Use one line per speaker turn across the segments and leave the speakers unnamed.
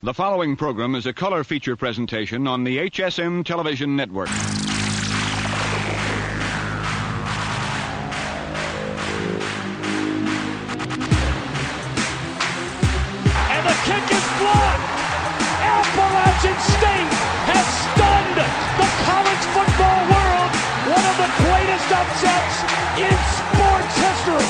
The following program is a color feature presentation on the HSM Television Network.
And the kick is blocked. Appalachian State has stunned the college football world. One of the greatest upsets in sports history.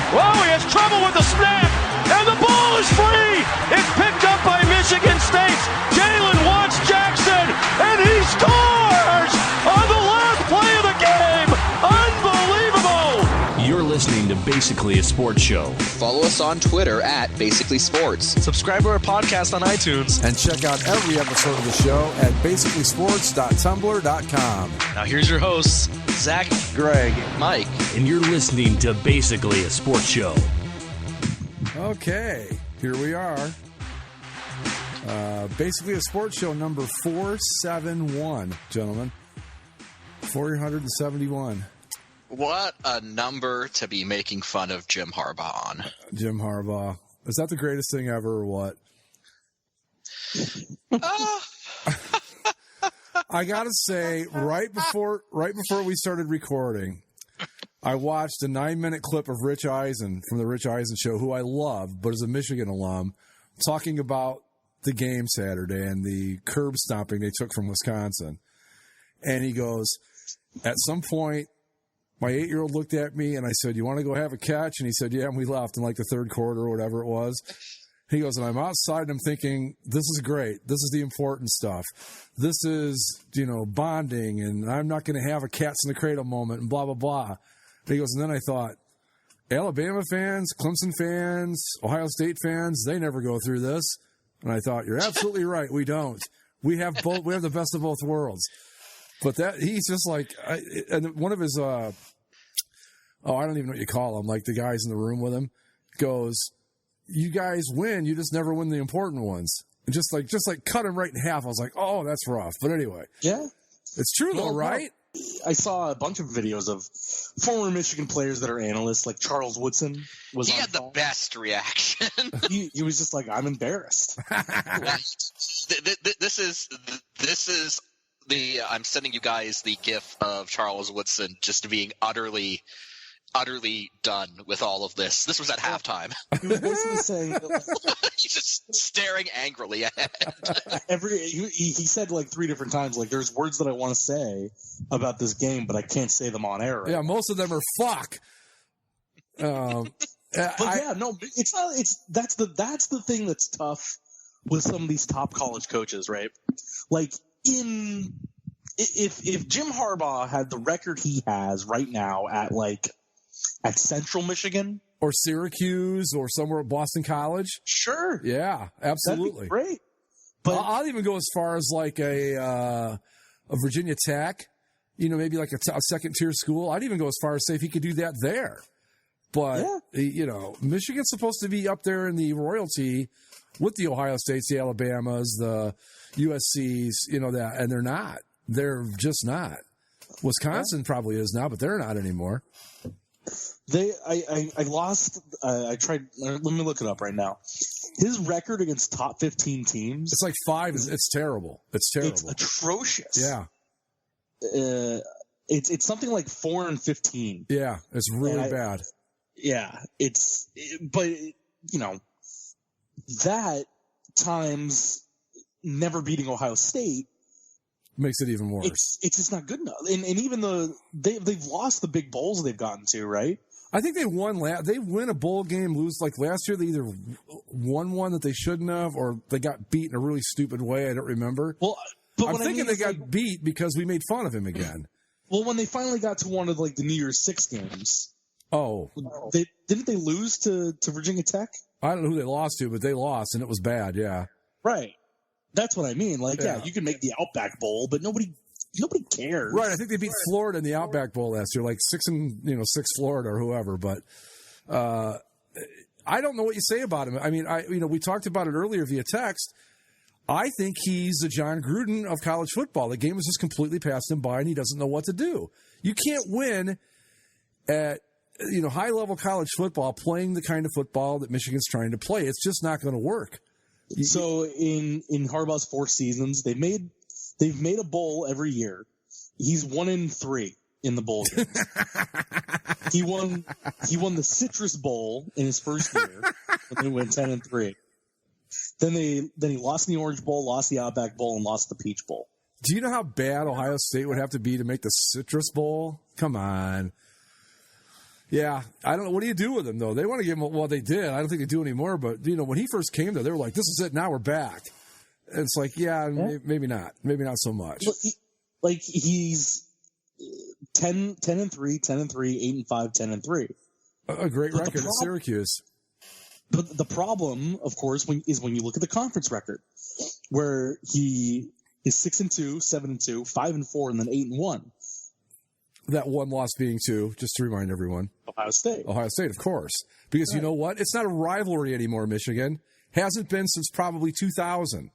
Whoa, he has trouble with the snap, and the ball is free. It's picked up by Michigan State's Jalen Watts-Jackson, and he scores on the last play of the game. Unbelievable.
You're listening to Basically a Sports Show.
Follow us on Twitter at Basically Sports.
Subscribe to our podcast on iTunes.
And check out every episode of the show at basicallysports.tumblr.com.
Now here's your hosts, Zach,
Greg, Mike.
And you're listening to Basically a Sports Show.
Okay, here we are. Basically a Sports Show number 471, gentlemen. 471.
What a number to be making fun of Jim Harbaugh on.
Jim Harbaugh. Is that the greatest thing ever or what? I gotta say, right before we started recording, I watched a 9-minute clip of Rich Eisen from the Rich Eisen Show, who I love, but is a Michigan alum, talking about the game Saturday and the curb stomping they took from Wisconsin. And he goes, at some point, my 8-year-old looked at me and I said, "You want to go have a catch?" And he said, "Yeah," and we left in like the third quarter or whatever it was. He goes, and I'm outside and I'm thinking, this is great. This is the important stuff. This is, bonding, and I'm not going to have a cats in the cradle moment and blah, blah, blah. And he goes, and then I thought, Alabama fans, Clemson fans, Ohio State fans, they never go through this. And I thought, you're absolutely right. We don't. We have both. We have the best of both worlds. But that he's just like, and one of his, I don't even know what you call them, like the guys in the room with him, goes, "You guys win. You just never win the important ones." And just like cut him right in half. I was like, oh, that's rough. But anyway,
yeah,
it's true though, right?
I saw a bunch of videos of former Michigan players that are analysts, like Charles Woodson. He
had the best reaction.
he was just like, "I'm embarrassed."
This is the I'm sending you guys the GIF of Charles Woodson just being utterly done with all of this. This was at halftime.
He was basically saying,
he's just staring angrily ahead.
He said like 3 different times, like, there's words that I want to say about this game, but I can't say them on air. Right
yeah, most of them are fuck.
But it's not. That's the thing that's tough with some of these top college coaches, right? Like if Jim Harbaugh had the record he has right now at Central Michigan
or Syracuse or somewhere at Boston College,
sure,
yeah, absolutely,
that'd be great. But
I'll even go as far as like a Virginia Tech, maybe like a second tier school. I'd even go as far as say if he could do that there. But Michigan's supposed to be up there in the royalty with the Ohio States, the Alabamas, the USCs, that, and they're not. They're just not. Wisconsin probably is now, but they're not anymore.
I lost. I tried. Let me look it up right now. His record against top 15 teams.
It's like 5. It's terrible. It's terrible.
It's atrocious.
Yeah.
It's something like 4-15.
Yeah, it's really bad.
Yeah, but that times never beating Ohio State
makes it even worse.
It's just not good enough. And even they've lost the big bowls they've gotten to, right?
I think they won. They win a bowl game, lose like last year. They either won one that they shouldn't have, or they got beat in a really stupid way. I don't remember.
Well, but
I'm thinking they got beat because we made fun of him again.
Well, when they finally got to one of the New Year's Six games.
Oh,
didn't they lose to Virginia Tech?
I don't know who they lost to, but they lost, and it was bad. Yeah,
right. That's what I mean. You can make the Outback Bowl, but nobody cares.
Right. I think they beat Florida in the Outback Bowl last year, like 6 Florida or whoever. But I don't know what you say about him. I mean, we talked about it earlier via text. I think he's the John Gruden of college football. The game has just completely passed him by, and he doesn't know what to do. You can't win at high level college football playing the kind of football that Michigan's trying to play. It's just not going to work.
So in Harbaugh's 4 seasons, they've made a bowl every year. He's 1-3 in the bowl games. He won the Citrus Bowl in his first year, and they went 10-3. Then he lost in the Orange Bowl, lost the Outback Bowl, and lost the Peach Bowl.
Do you know how bad Ohio State would have to be to make the Citrus Bowl? Come on. Yeah, I don't know. What do you do with him, though? They want to give him, well, they did. I don't think they do anymore, but, when he first came there, they were like, this is it, now we're back. And it's like, maybe not. Maybe not so much.
Well, he's 10-3, 10-3, 8-5, 10-3. A
great record at Syracuse.
But the problem, of course, is when you look at the conference record, where he is 6-2, 7-2, 5-4, and then 8-1.
That one loss being to, just to remind everyone,
Ohio State.
Ohio State, of course. Because you know what? It's not a rivalry anymore, Michigan. Hasn't been since probably 2000.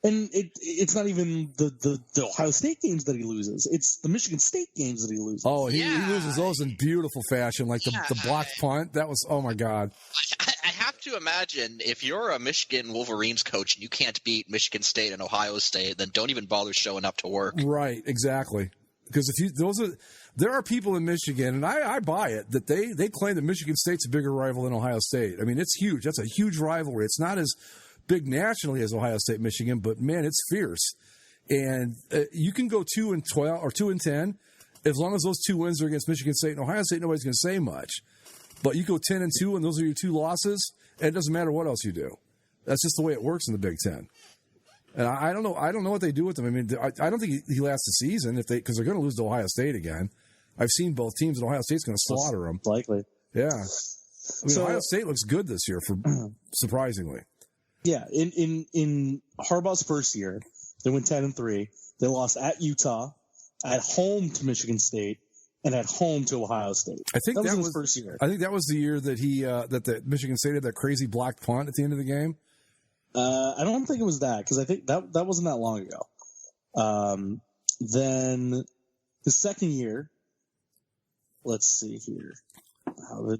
And it's not even the Ohio State games that he loses. It's the Michigan State games that he loses.
Oh, he loses those in beautiful fashion, like the blocked punt. That was, oh, my God.
I have to imagine if you're a Michigan Wolverines coach and you can't beat Michigan State and Ohio State, then don't even bother showing up to work.
Right, exactly. Because there are people in Michigan, and I buy it, that they claim that Michigan State's a bigger rival than Ohio State. I mean, it's huge. That's a huge rivalry. It's not as big nationally as Ohio State, Michigan, but man, it's fierce. And you can go 2-12 or 2-10 as long as those 2 wins are against Michigan State and Ohio State. Nobody's going to say much. But you go 10-2, and those are your 2 losses, and it doesn't matter what else you do. That's just the way it works in the Big Ten. And I don't know what they do with him. I mean, I don't think he lasts the season because they're going to lose to Ohio State again. I've seen both teams, and Ohio State's going to slaughter them.
Likely.
Yeah. I mean, Ohio State looks good this year, surprisingly.
Yeah. In Harbaugh's first year, they went 10-3. They lost at Utah, at home to Michigan State, and at home to Ohio State.
I think that was
his first year.
I think that was the year that that Michigan State had that crazy blocked punt at the end of the game.
I don't think it was that, because I think that wasn't that long ago. Then the second year, let's see here.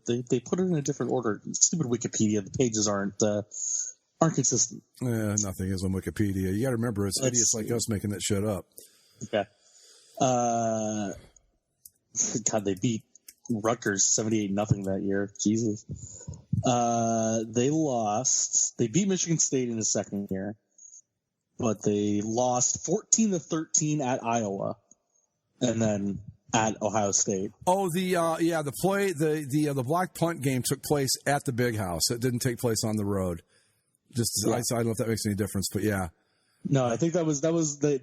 They put it in a different order. Stupid Wikipedia. The pages aren't consistent.
Nothing is on Wikipedia. You got to remember, it's idiots like us making that shit up.
Okay. God, they beat Rutgers 78-0 that year. Jesus. They beat Michigan State in the second year, but they lost 14-13 at Iowa, and then at Ohio State.
Oh, the block punt game took place at the Big House. It didn't take place on the road. I don't know if that makes any difference, but yeah.
No, I think that was the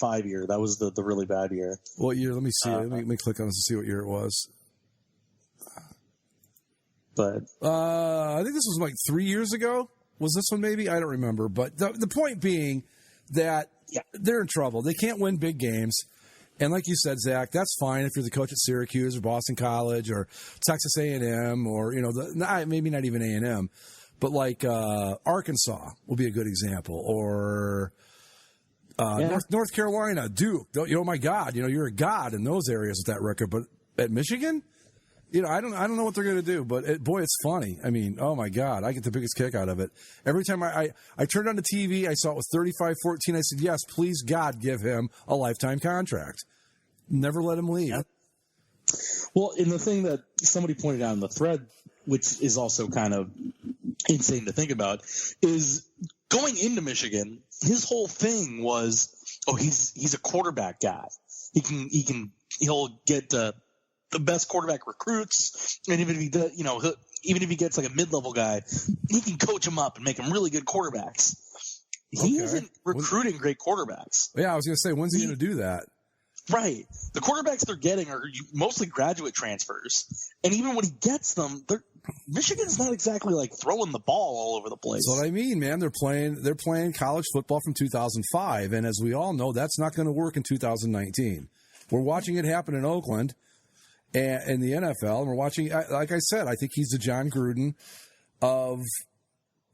8-5 year. That was the really bad year.
What year? Let me see. Let me click on this to see what year it was.
But
I think this was like 3 years ago. Was this one maybe? I don't remember. But the point being that they're in trouble. They can't win big games. And like you said, Zach, that's fine if you're the coach at Syracuse or Boston College or Texas A&M or, maybe not even A&M. But like Arkansas will be a good example. Or North Carolina, Duke. Oh, my God. You're a god in those areas with that record. But at Michigan? I don't know what they're going to do, but it's funny. I mean, oh my God, I get the biggest kick out of it. Every time I turned on the TV, I saw it was 35-14. I said, yes, please God, give him a lifetime contract. Never let him leave.
Yeah. Well, and the thing that somebody pointed out in the thread, which is also kind of insane to think about, is going into Michigan, his whole thing was, he's a quarterback guy. He'll get the best quarterback recruits, and even if he does, even if he gets like a mid-level guy, he can coach him up and make him really good quarterbacks. He isn't recruiting great quarterbacks.
Yeah, I was going to say, when's he going to do that?
Right. The quarterbacks they're getting are mostly graduate transfers, and even when he gets them, Michigan's not exactly like throwing the ball all over the place.
That's what I mean, man. They're playing college football from 2005, and as we all know, that's not going to work in 2019. We're watching it happen in Oakland. And in the NFL, and we're watching, like I said, I think he's the John Gruden of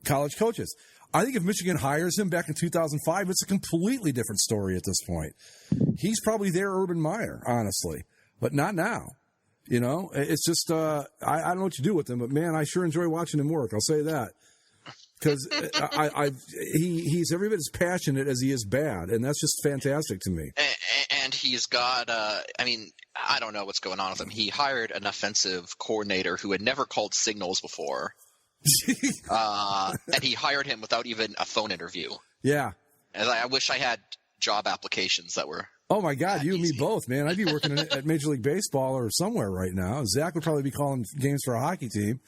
college coaches. I think if Michigan hires him back in 2005, it's a completely different story at this point. He's probably their Urban Meyer, honestly, but not now. It's just, I don't know what you do with him, but man, I sure enjoy watching him work. I'll say that. because he's every bit as passionate as he is bad, and that's just fantastic to me.
And he's got, I don't know what's going on with him. He hired an offensive coordinator who had never called signals before, and he hired him without even a phone interview.
Yeah.
And I wish I had job applications that were.
Oh my God, you and me both, man! I'd be working at Major League Baseball or somewhere right now. Zach would probably be calling games for a hockey team.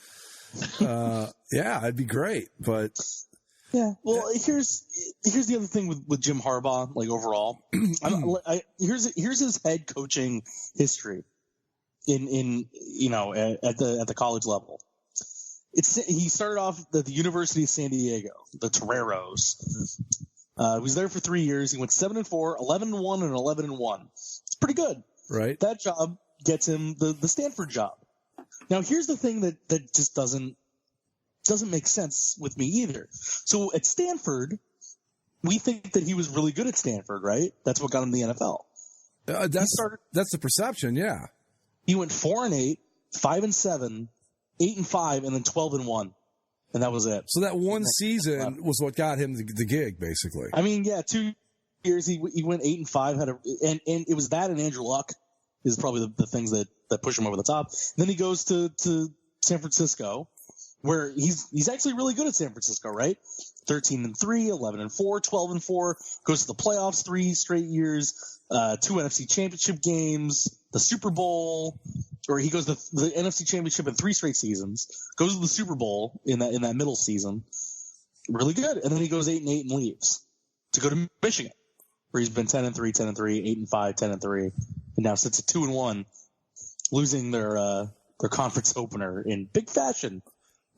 Yeah, it'd be great, but
yeah. Well, here's the other thing with Jim Harbaugh, like overall. Here's his head coaching history in at the college level. He started off at the University of San Diego, the Toreros. He was there for 3 years. He went 7-4, 11-1, and 11-1. It's pretty good,
right?
That job gets him the Stanford job. Now, here's the thing that just doesn't make sense with me either. So at Stanford, we think that he was really good at Stanford, right? That's what got him the NFL.
That's the perception, yeah.
He went 4-8, 5-7, 8-5, and then 12-1. And that was it.
So that one season was what got him the gig, basically.
I mean, yeah, 2 years he went 8-5, and it was that and Andrew Luck is probably the things that push him over the top. And then he goes to San Francisco, where he's actually really good at San Francisco, right? 13-3, 11-4, 12-4, goes to the playoffs 3 straight years, 2 NFC championship games, the Super Bowl, or he goes to the NFC championship in 3 straight seasons, goes to the Super Bowl in that middle season, really good, and then he goes 8-8 and leaves to go to Michigan, where he's been 10-3, 10-3, 8-5, 10-3, and now sits at 2-1, losing their conference opener in big fashion.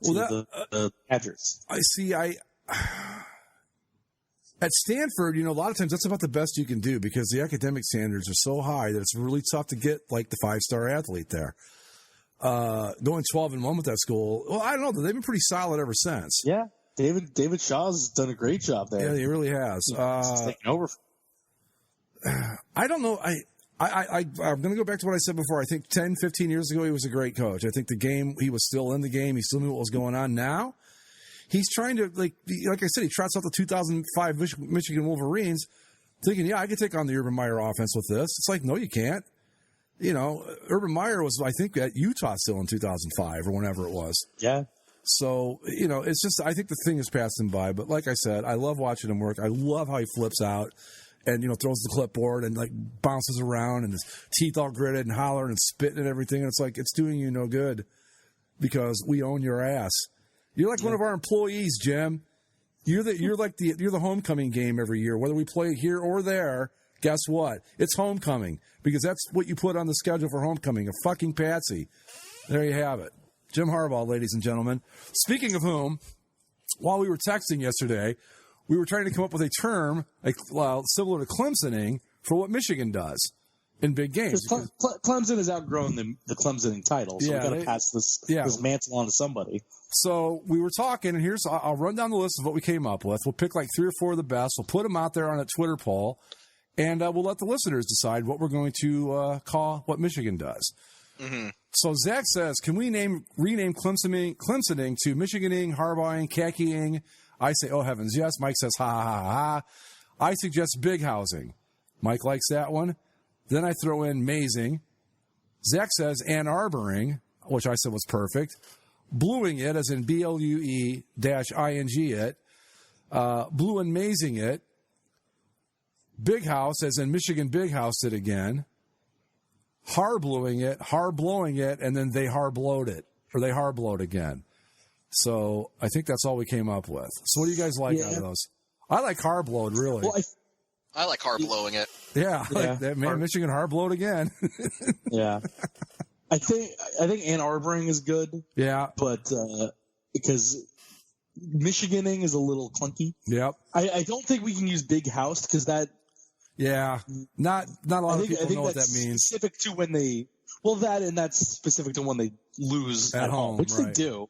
The Badgers.
I see. At Stanford, a lot of times that's about the best you can do because the academic standards are so high that it's really tough to get like the 5-star athlete there. Going 12-1 with that school, well, I don't know. They've been pretty solid ever since.
Yeah, David Shaw's done a great job there.
Yeah, he really has.
He's taken over.
I don't know. I'm going to go back to what I said before. I think 10, 15 years ago, he was a great coach. I think he was still in the game. He still knew what was going on. Now, he's trying to, like I said, he trots out the 2005 Michigan Wolverines thinking, yeah, I could take on the Urban Meyer offense with this. It's like, no, you can't. Urban Meyer was, I think, at Utah still in 2005 or whenever it was.
Yeah.
So, it's just, I think the thing has passed him by. But like I said, I love watching him work. I love how he flips out. And, throws the clipboard and, like, bounces around and his teeth all gritted and hollering and spitting and everything. And it's like, it's doing you no good because we own your ass. You're like one of our employees, Jim. You're the homecoming game every year. Whether we play here or there, guess what? It's homecoming because that's what you put on the schedule for homecoming, a fucking patsy. There you have it. Jim Harbaugh, ladies and gentlemen. Speaking of whom, while we were texting yesterday, we were trying to come up with a term similar to Clemsoning for what Michigan does in big games.
Clemson has outgrown the Clemsoning title, so we've got to pass this mantle on to somebody.
So we were talking, and I'll run down the list of what we came up with. We'll pick like 3 or 4 of the best. We'll put them out there on a Twitter poll, and we'll let the listeners decide what we're going to call what Michigan does. Mm-hmm. So Zach says, can we rename Clemsoning to Michiganing, Harbaughing, Khakiying? I say, oh, heavens, yes. Mike says, ha, ha, ha, ha. I suggest big housing. Mike likes that one. Then I throw in mazing. Zach says Ann Arboring, which I said was perfect. Bluing it, as in BLUE-ING it. Blue and mazing it. Big house, as in Michigan big house it again. Harbluing it, harblowing it, and then they harblowed it. Or they harblowed again. So I think that's all we came up with. So what do you guys like out of those? I like harblowed, really.
Well,
I like harblowing it.
Yeah, like that, man. Michigan harblowed again.
Yeah. I think Ann Arboring is good.
Yeah.
But because Michiganing is a little clunky.
Yep.
I don't think we can use big house because that.
Yeah. Not a lot of people know what that means.
Specific to when that's specific to when they lose at home, which
right.
they do.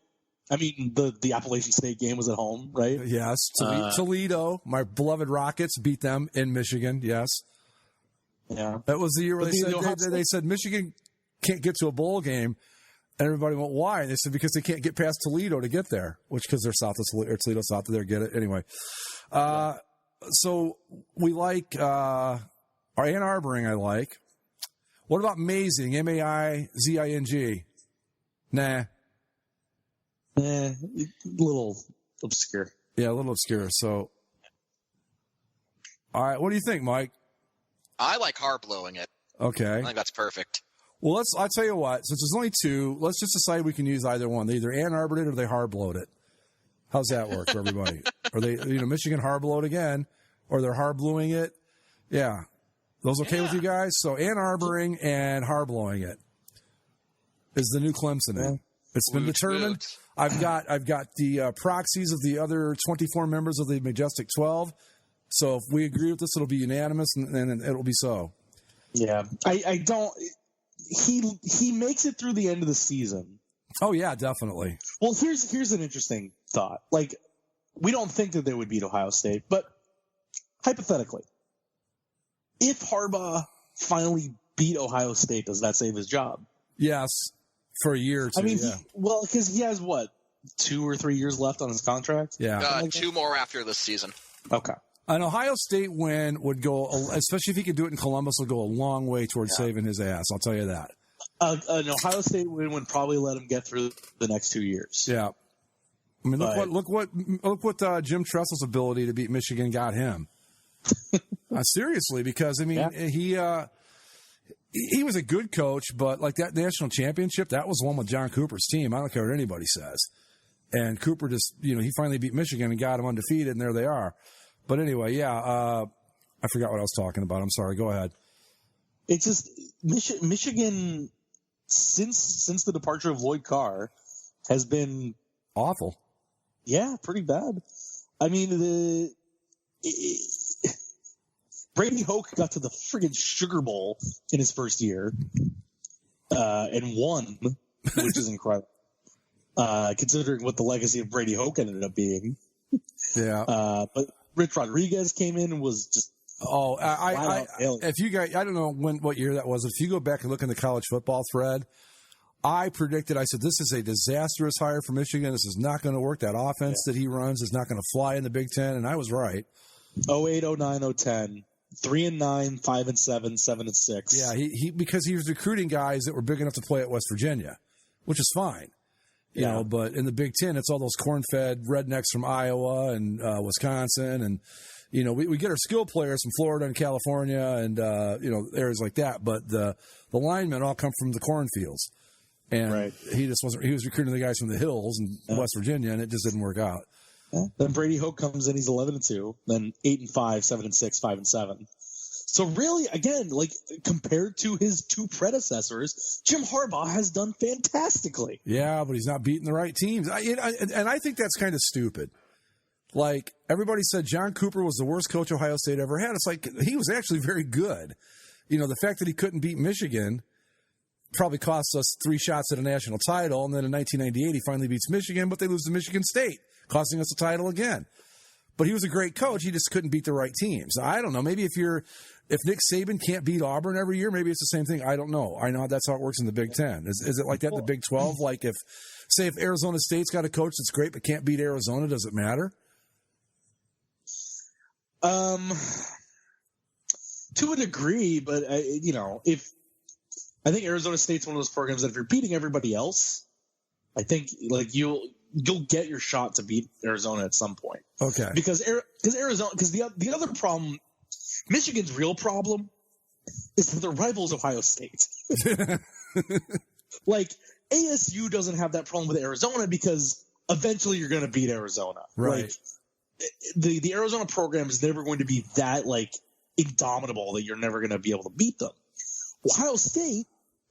I mean, the Appalachian State game was at home, right?
Yes. Toledo, my beloved Rockets, beat them in Michigan. Yes.
Yeah.
That was the year where they said Michigan can't get to a bowl game. And everybody went, why? And they said, because they can't get past Toledo to get there, which because they're south of Toledo, or Toledo south of there, get it? Anyway. So we like our Ann Arboring, I like. What about Mazing? M-A-I-Z-I-N-G? Nah.
A little obscure.
Yeah, a little obscure. So, all right, what do you think, Mike?
I like Harblowing it.
Okay.
I think that's perfect.
Well, I'll tell you what, since there's only two, let's just decide we can use either one. They either Ann Arbored it or they Harblowed it. How's that work for everybody? Or they, Michigan Harblowed again, or they're Harblowing it. Yeah. Those okay with you guys? So Ann Arboring and Harblowing it is the new Clemson name. It's been determined. I've got the proxies of the other 24 members of the Majestic 12. So if we agree with this, it'll be unanimous, and it'll be so.
Yeah. I don't – he makes it through the end of the season.
Oh, yeah, definitely.
Well, here's an interesting thought. Like, we don't think that they would beat Ohio State, but hypothetically, if Harbaugh finally beat Ohio State, does that save his job?
Yes, for a year or two.
I mean,
yeah.
Because he has, 2 or 3 years left on his contract?
Yeah.
2 more after this season.
Okay.
An Ohio State win would go, especially if he could do it in Columbus, would go a long way towards saving his ass. I'll tell you that.
An Ohio State win would probably let him get through the next 2 years.
Yeah. I mean, look what Jim Tressel's ability to beat Michigan got him. Seriously, because I mean, he was a good coach, but like that national championship, that was one with John Cooper's team. I don't care what anybody says. And Cooper just, he finally beat Michigan and got them undefeated, and there they are. But anyway, I forgot what I was talking about. I'm sorry. Go ahead.
It's just Michigan since the departure of Lloyd Carr has been
awful.
Yeah, pretty bad. I mean, Brady Hoke got to the friggin' Sugar Bowl in his first year and won, which is incredible. Considering what the legacy of Brady Hoke ended up being.
Yeah.
But Rich Rodriguez came in and was just
if you guys, I don't know what year that was. If you go back and look in the college football thread, I predicted, I said, this is a disastrous hire for Michigan. This is not going to work. That offense that he runs is not going to fly in the Big Ten, and I was right.
08, 09, 010, 3-9, 5-7, 7-6.
Yeah, he because he was recruiting guys that were big enough to play at West Virginia, which is fine. You know, but in the Big Ten, it's all those corn-fed rednecks from Iowa and Wisconsin, and we get our skill players from Florida and California and areas like that, but the linemen all come from the cornfields, and he just wasn't. He was recruiting the guys from the hills in West Virginia, and it just didn't work out.
Yeah. Then Brady Hoke comes in, he's 11-2, then 8-5, 7-6, 5-7. So really, again, like compared to his two predecessors, Jim Harbaugh has done fantastically.
Yeah, but he's not beating the right teams. And I think that's kind of stupid. Like, everybody said John Cooper was the worst coach Ohio State ever had. It's like, he was actually very good. The fact that he couldn't beat Michigan probably cost us 3 shots at a national title. And then in 1998, he finally beats Michigan, but they lose to Michigan State, costing us a title again. But he was a great coach. He just couldn't beat the right teams. I don't know. Maybe if Nick Saban can't beat Auburn every year, maybe it's the same thing. I don't know. I know that's how it works in the Big Ten. Is it like that in the Big 12? Like if Arizona State's got a coach that's great but can't beat Arizona, does it matter?
To a degree, but if I think Arizona State's one of those programs that if you're beating everybody else, I think like you'll get your shot to beat Arizona at some point.
Okay.
Because the other problem, Michigan's real problem is that their rival is Ohio State. Like ASU doesn't have that problem with Arizona because eventually you're going to beat Arizona.
Right.
Like, the Arizona program is never going to be that like indomitable that you're never going to be able to beat them. Ohio State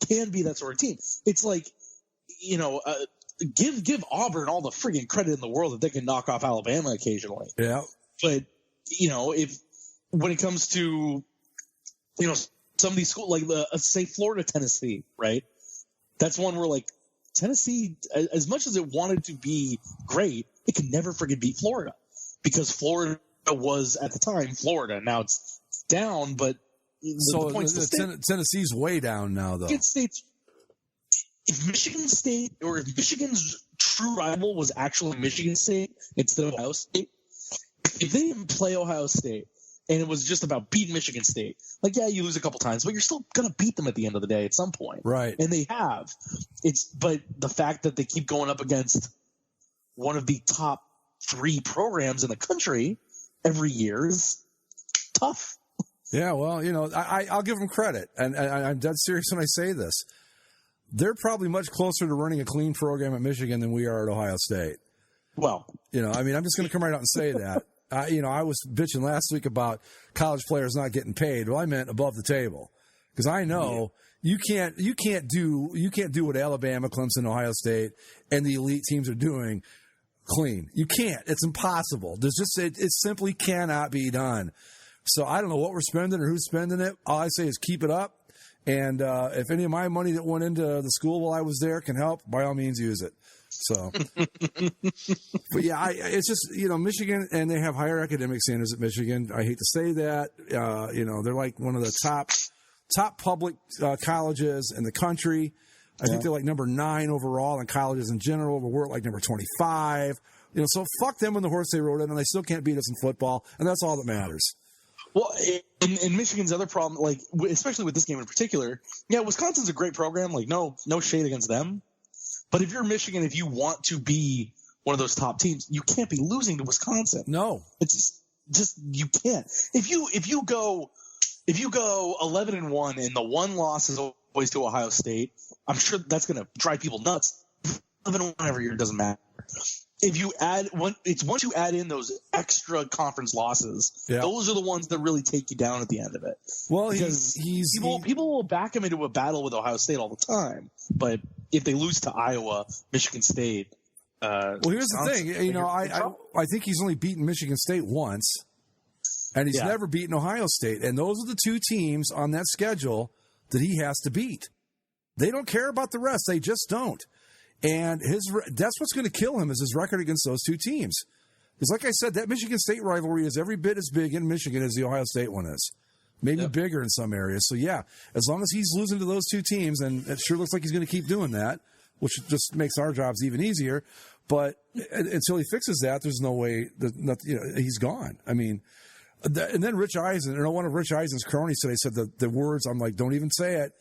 can be that sort of team. It's like, give Auburn all the friggin' credit in the world that they can knock off Alabama occasionally.
Yeah.
But, when it comes to, some of these schools, like say Florida, Tennessee, right? That's one where like Tennessee, as much as it wanted to be great, it could never friggin' beat Florida because Florida was at the time Florida. Now it's down, but
Tennessee's way down now, though.
if Michigan State, or if Michigan's true rival was actually Michigan State instead of Ohio State, if they didn't play Ohio State and it was just about beating Michigan State, like, yeah, you lose a couple times, but you're still going to beat them at the end of the day at some point.
Right.
And they have. But the fact that they keep going up against one of the top 3 programs in the country every year is tough.
Yeah, well, I'll give them credit, and I'm dead serious when I say this. They're probably much closer to running a clean program at Michigan than we are at Ohio State.
Well,
I'm just going to come right out and say that. I was bitching last week about college players not getting paid. Well, I meant above the table, because I know you can't do what Alabama, Clemson, Ohio State, and the elite teams are doing clean. You can't. It's impossible. It simply cannot be done. So I don't know what we're spending or who's spending it. All I say is keep it up. And if any of my money that went into the school while I was there can help, by all means, use it. So, but yeah, it's just, Michigan, and they have higher academic standards at Michigan. I hate to say that. They're like one of the top public colleges in the country. I think they're like number 9 overall in colleges in general, but we're like number 25. So fuck them when the horse they rode in, and they still can't beat us in football, and that's all that matters.
Well, in Michigan's other problem, like especially with this game in particular, Wisconsin's a great program. Like no shade against them, but if you're Michigan, if you want to be one of those top teams, you can't be losing to Wisconsin.
No,
it's just you can't. If you go 11-1 and the one loss is always to Ohio State, I'm sure that's going to drive people nuts. 11-1 every year doesn't matter. If you once you add in those extra conference losses, those are the ones that really take you down at the end of it.
Well,
because people will back him into a battle with Ohio State all the time, but if they lose to Iowa, Michigan State,
well, here's the thing. I think he's only beaten Michigan State once, and he's never beaten Ohio State, and those are the 2 teams on that schedule that he has to beat. They don't care about the rest; they just don't. And that's what's going to kill him is his record against those 2 teams. Because like I said, that Michigan State rivalry is every bit as big in Michigan as the Ohio State one is. Maybe bigger in some areas. So, yeah, as long as he's losing to those 2 teams, and it sure looks like he's going to keep doing that, which just makes our jobs even easier. But until he fixes that, there's no way he's gone. I mean, and then Rich Eisen, one of Rich Eisen's cronies today said the words, I'm like, don't even say it.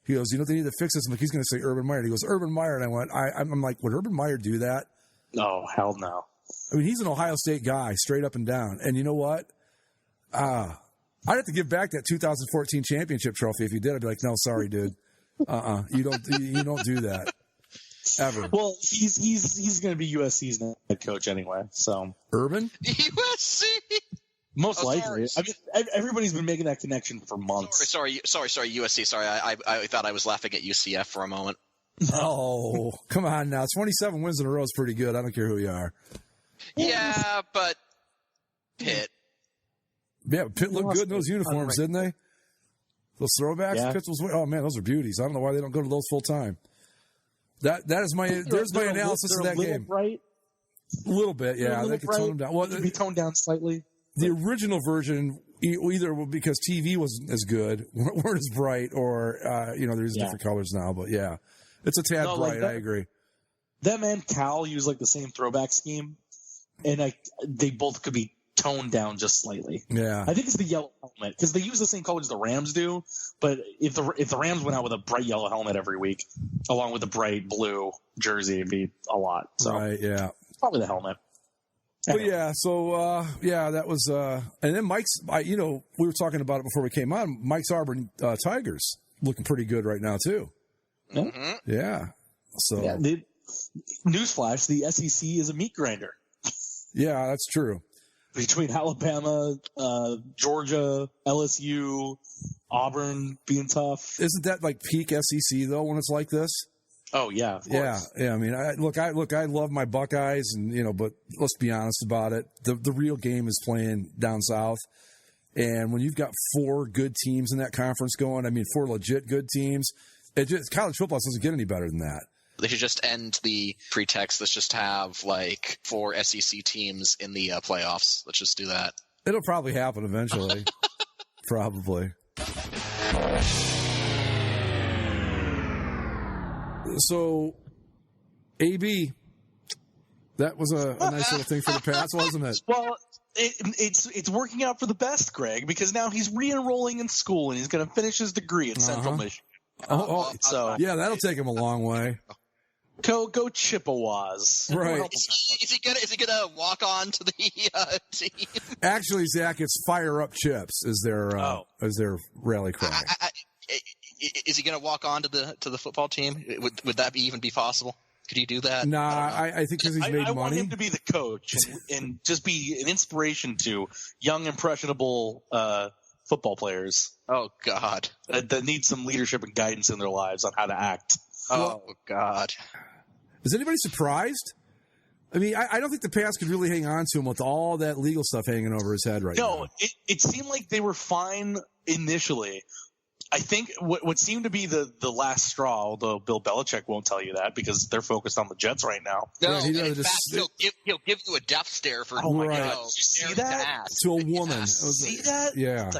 He goes, they need to fix this. I'm like, he's going to say Urban Meyer. He goes, Urban Meyer. And I went, I'm like, would Urban Meyer do that?
No, hell no.
I mean, he's an Ohio State guy, straight up and down. And you know what? I'd have to give back that 2014 championship trophy. If you did, I'd be like, no, sorry, dude. You don't do that. Ever.
Well, he's going to be USC's head coach anyway. So
Urban?
USC.
Most likely. I mean, everybody's been making that connection for months.
Sorry, USC. Sorry, I thought I was laughing at UCF for a moment.
Oh, come on now. 27 wins in a row is pretty good. I don't care who you are.
Yeah, but Pitt.
Yeah, Pitt looked good in those uniforms, didn't they? Those throwbacks?
Yeah.
Pitt was, oh, man, those are beauties. I don't know why they don't go to those full time. There's my analysis of that game.
Right?
A little bit, yeah. They could tone them down. Well,
be toned down slightly.
The original version, either because TV wasn't as good, weren't as bright, or there's different colors now. But yeah, it's a tad bright. I agree.
That man Cal used like the same throwback scheme, and they both could be toned down just slightly.
Yeah,
I think it's the yellow helmet because they use the same colors the Rams do. But if the Rams went out with a bright yellow helmet every week, along with a bright blue jersey, it'd be a lot. So
right, yeah,
probably the helmet.
But yeah, so that was, and then Mike's. We were talking about it before we came on. Mike's Auburn Tigers looking pretty good right now too.
Mm-hmm.
Yeah. So
newsflash: the SEC is a meat grinder.
Yeah, that's true.
Between Alabama, Georgia, LSU, Auburn being tough.
Isn't that like peak SEC though when it's like this?
Oh yeah, of course.
Yeah. I mean, I love my Buckeyes, and but let's be honest about it. The real game is playing down south, and when you've got 4 good teams in that conference going, I mean, 4 legit good teams. College football doesn't get any better than that.
They should just end the pretext. Let's just have like 4 SEC teams in the playoffs. Let's just do that.
It'll probably happen eventually. Probably. So, AB, that was a nice little thing for the Pats, wasn't it?
Well, it's working out for the best, Greg, because now he's re-enrolling in school and he's going to finish his degree at Central Michigan. So
yeah, that'll take him a long way.
Go Chippewas.
Right.
Is he gonna walk on to the team?
Actually, Zach, it's Fire Up Chips is their rally cry.
Is he gonna walk on to the football team? Would that even be possible? Could he do that?
Nah, I think because he's made money.
I want him to be the coach and just be an inspiration to young, impressionable football players.
Oh, God.
That need some leadership and guidance in their lives on how to act.
Oh, God.
Is anybody surprised? I mean, I don't think the Pats could really hang on to him with all that legal stuff hanging over his head right now.
No, it seemed like they were fine initially. I think what seemed to be the last straw, although Bill Belichick won't tell you that because they're focused on the Jets right now.
No,
yeah,
in fact, he'll give you a death stare for
oh my
right.
God. Did you see that?
To a woman.
See that?
Yeah.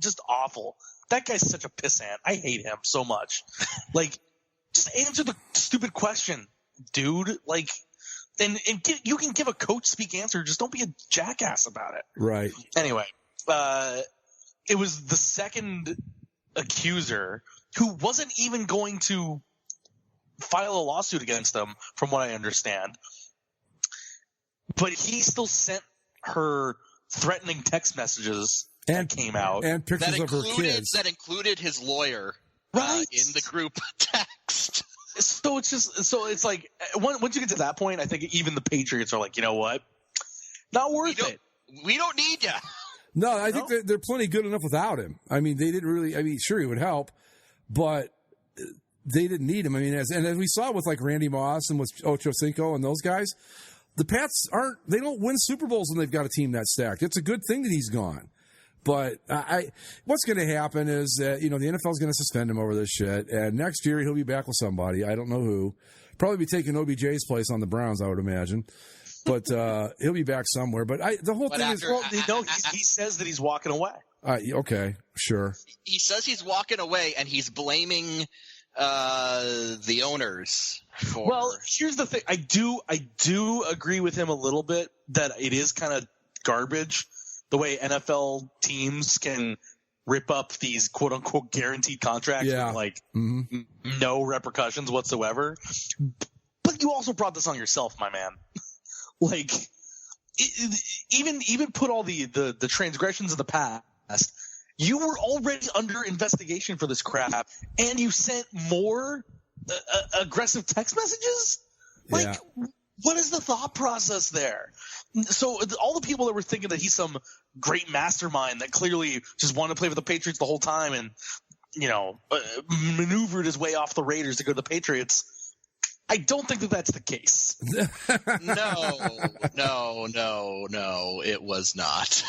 Just awful. That guy's such a pissant. I hate him so much. Like, just answer the stupid question, dude. Like, and you can give a coach speak answer. Just don't be a jackass about it.
Right.
Anyway, it was the second accuser who wasn't even going to file a lawsuit against them, from what I understand. But he still sent her threatening text messages that came out.
And pictures of her kids.
That included his lawyer
right.
In the group text.
So it's like, once you get to that point, I think even the Patriots are like, you know what? Not worth it.
We don't need you.
No, I think they're plenty good enough without him. I mean, they didn't really. I mean, sure, he would help, but they didn't need him. I mean, as we saw with like Randy Moss and with Ocho Cinco and those guys, the Pats they don't win Super Bowls when they've got a team that stacked. It's a good thing that he's gone. But what's going to happen is that, the NFL is going to suspend him over this shit, and next year he'll be back with somebody. I don't know who. Probably be taking OBJ's place on the Browns, I would imagine. But he'll be back somewhere. But the whole thing is,
he says that he's walking away.
Okay, sure.
He says he's walking away, and he's blaming the owners for.
Well, here's the thing. I do agree with him a little bit that it is kind of garbage the way NFL teams can rip up these quote unquote guaranteed contracts with no repercussions whatsoever. But you also brought this on yourself, my man. Like, even put all the transgressions of the past, you were already under investigation for this crap, and you sent more aggressive text messages? Like, what is the thought process there? So all the people that were thinking that he's some great mastermind that clearly just wanted to play for the Patriots the whole time and, maneuvered his way off the Raiders to go to the Patriots, I don't think that that's the case.
No, it was not.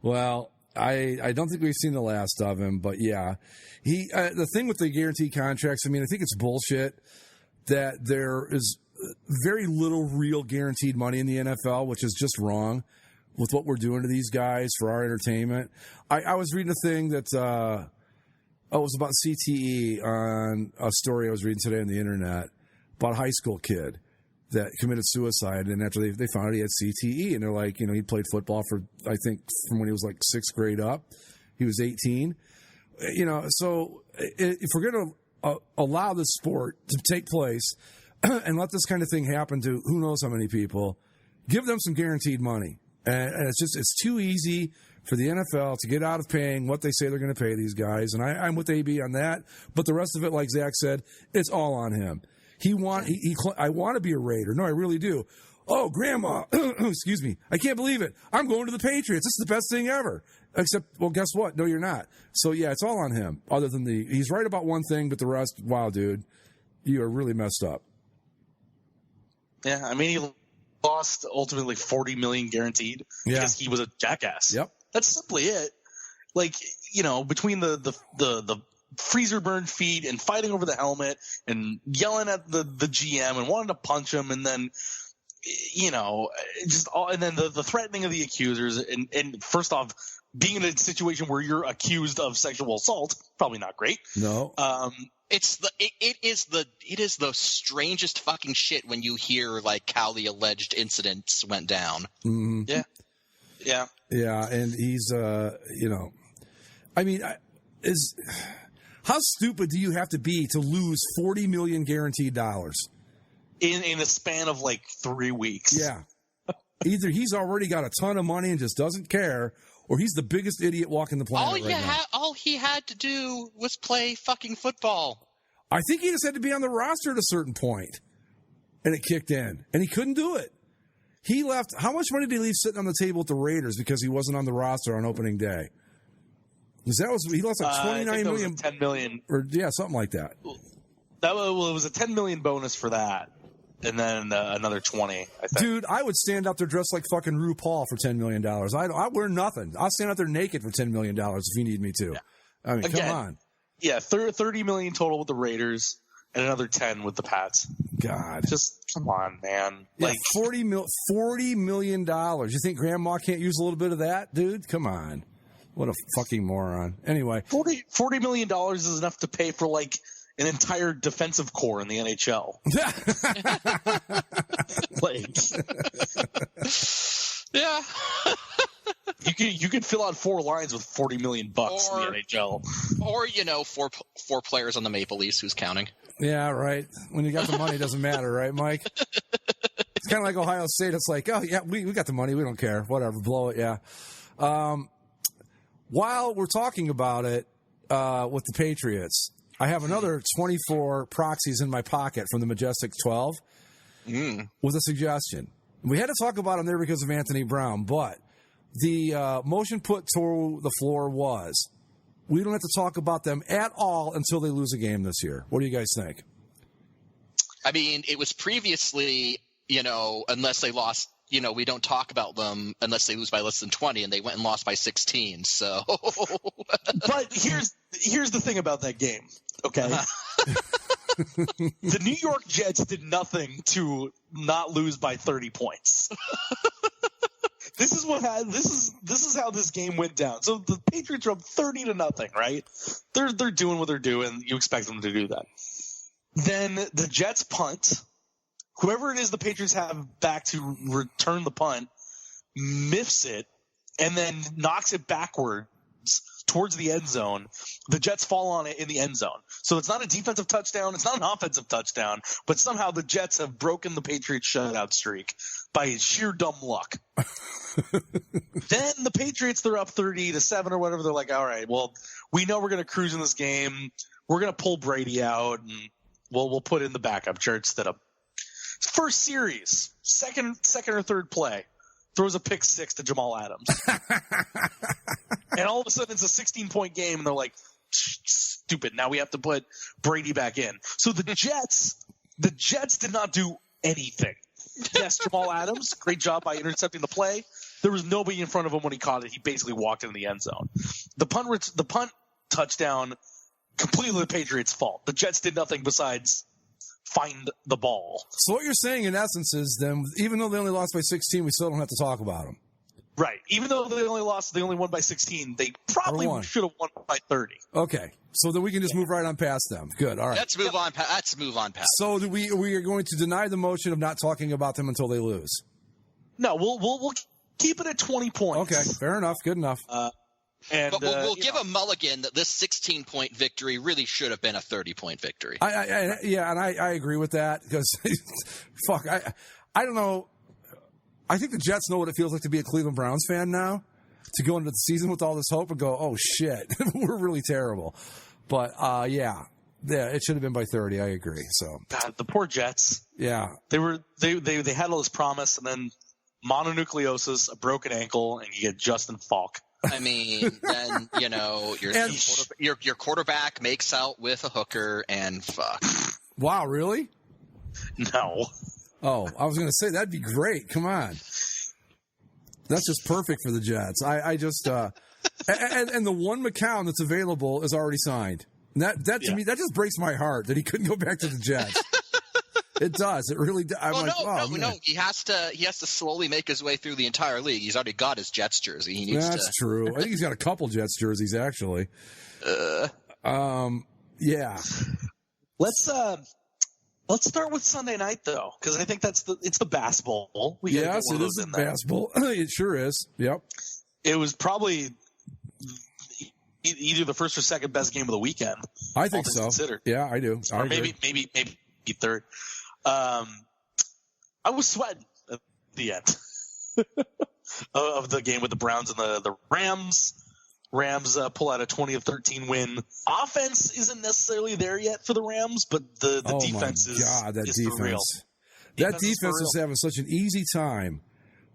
Well, I don't think we've seen the last of him, but yeah. The thing with the guaranteed contracts, I mean, I think it's bullshit that there is very little real guaranteed money in the NFL, which is just wrong with what we're doing to these guys for our entertainment. I was reading a thing that it was about CTE on a story I was reading today on the internet about a high school kid that committed suicide, and after they found out he had CTE, and they're like, he played football for, I think, from when he was like 6th grade up. He was 18. So if we're going to allow this sport to take place and let this kind of thing happen to who knows how many people, give them some guaranteed money. And it's too easy for the NFL to get out of paying what they say they're going to pay these guys. And I'm with AB on that. But the rest of it, like Zach said, it's all on him. I want to be a Raider. No, I really do. Oh, Grandma, excuse me. I can't believe it. I'm going to the Patriots. This is the best thing ever. Except, well, guess what? No, you're not. So, yeah, it's all on him. Other than he's right about one thing, but the rest, wow, dude, you are really messed up.
Yeah, I mean, he lost ultimately $40 million guaranteed because he was a jackass.
Yep.
That's simply it. Like, between the freezer burned feet and fighting over the helmet and yelling at the GM and wanting to punch him, and then and then the threatening of the accusers, and first off, being in a situation where you're accused of sexual assault, probably not great.
No.
It is the strangest fucking shit when you hear like how the alleged incidents went down.
Mm-hmm.
Yeah.
Yeah, and he's I mean, how stupid do you have to be to lose $40 million guaranteed dollars
in a span of like 3 weeks?
Yeah. Either he's already got a ton of money and just doesn't care, or he's the biggest idiot walking the planet now.
All he had to do was play fucking football.
I think he just had to be on the roster at a certain point, and it kicked in, and he couldn't do it. He left. How much money did he leave sitting on the table with the Raiders because he wasn't on the roster on opening day? He lost like $29 million,
$10 million,
or something like that.
It was a $10 million bonus for that, and then another 20. I think.
Dude, I would stand out there dressed like fucking RuPaul for $10 million. I wear nothing. I'll stand out there naked for $10 million if you need me to. Yeah. I mean, come on.
Yeah, $30 million total with the Raiders, and another 10 with the Pats.
God,
just come on, man.
Yeah,
like
$40 million. You think Grandma can't use a little bit of that, dude? Come on. What a fucking moron. Anyway.
$40 million is enough to pay for, like, an entire defensive core in the NHL.
Yeah.
You could fill out 4 lines with $40 million in the NHL.
Or, four players on the Maple Leafs who's counting.
Yeah, right. When you got the money, it doesn't matter, right, Mike? It's kind of like Ohio State. It's like, oh, yeah, we got the money. We don't care. Whatever. Blow it, yeah. While we're talking about it with the Patriots, I have another 24 proxies in my pocket from the Majestic 12 with a suggestion. We had to talk about them there because of Anthony Brown, but the motion put to the floor was, we don't have to talk about them at all until they lose a game this year. What do you guys think?
I mean, it was previously, unless they lost, we don't talk about them unless they lose by less than 20, and they went and lost by 16. So,
but here's the thing about that game, okay? The New York Jets did nothing to not lose by 30 points. This is how this game went down. So the Patriots are up 30-0, right? They're doing what they're doing. You expect them to do that. Then the Jets punt. Whoever it is the Patriots have back to return the punt miffs it and then knocks it backwards towards the end zone. The Jets fall on it in the end zone. So it's not a defensive touchdown. It's not an offensive touchdown. But somehow the Jets have broken the Patriots shutout streak by sheer dumb luck. Then the Patriots, they're up 30-7 or whatever. They're like, all right, well, we know we're going to cruise in this game. We're going to pull Brady out, and we'll put in the backup chair instead of first series, second or third play, throws a pick 6 to Jamal Adams. And all of a sudden it's a 16-point game, and they're like, stupid, now we have to put Brady back in. So the Jets did not do anything. Yes, Jamal Adams, great job by intercepting the play. There was nobody in front of him when he caught it. He basically walked into the end zone. The punt touchdown, completely the Patriots' fault. The Jets did nothing besides find the ball.
So what you're saying in essence is then, even though they only lost by 16, we still don't have to talk about them.
Right. Even though they only won by 16, they probably should have won by 30.
Okay. So then we can just move right on past them. Good. All right.
Let's move on past.
So we are going to deny the motion of not talking about them until they lose.
No, we'll keep it at 20 points.
Okay. Fair enough. Good enough.
But we'll give a mulligan that this 16-point victory really should have been a 30-point victory.
I agree with that because, fuck, I don't know. I think the Jets know what it feels like to be a Cleveland Browns fan now, to go into the season with all this hope and go, oh, shit, we're really terrible. But, yeah, it should have been by 30. I agree. So
God, the poor Jets.
Yeah.
They had all this promise, and then mononucleosis, a broken ankle, and you get Justin Falk.
I mean, then, your quarterback makes out with a hooker and fuck.
Wow, really?
No.
Oh, I was going to say, that'd be great. Come on. That's just perfect for the Jets. I just, and the one McCown that's available is already signed. And that to me, that just breaks my heart that he couldn't go back to the Jets. It does. It really does.
No. He has to slowly make his way through the entire league. He's already got his Jets jersey. He needs
That's true. I think he's got a couple Jets jerseys actually. Yeah.
Let's start with Sunday night though, because I think it's the Bass Bowl.
Yes, it is the Bass Bowl. It sure is. Yep. It
was probably either the first or second best game of the weekend.
I think so. Considered. Yeah, I do.
Or maybe third. I was sweating at the end of the game with the Browns and the Rams. Rams pull out a 20-13 win. Offense isn't necessarily there yet for the Rams, but the defense is real.
That defense is having such an easy time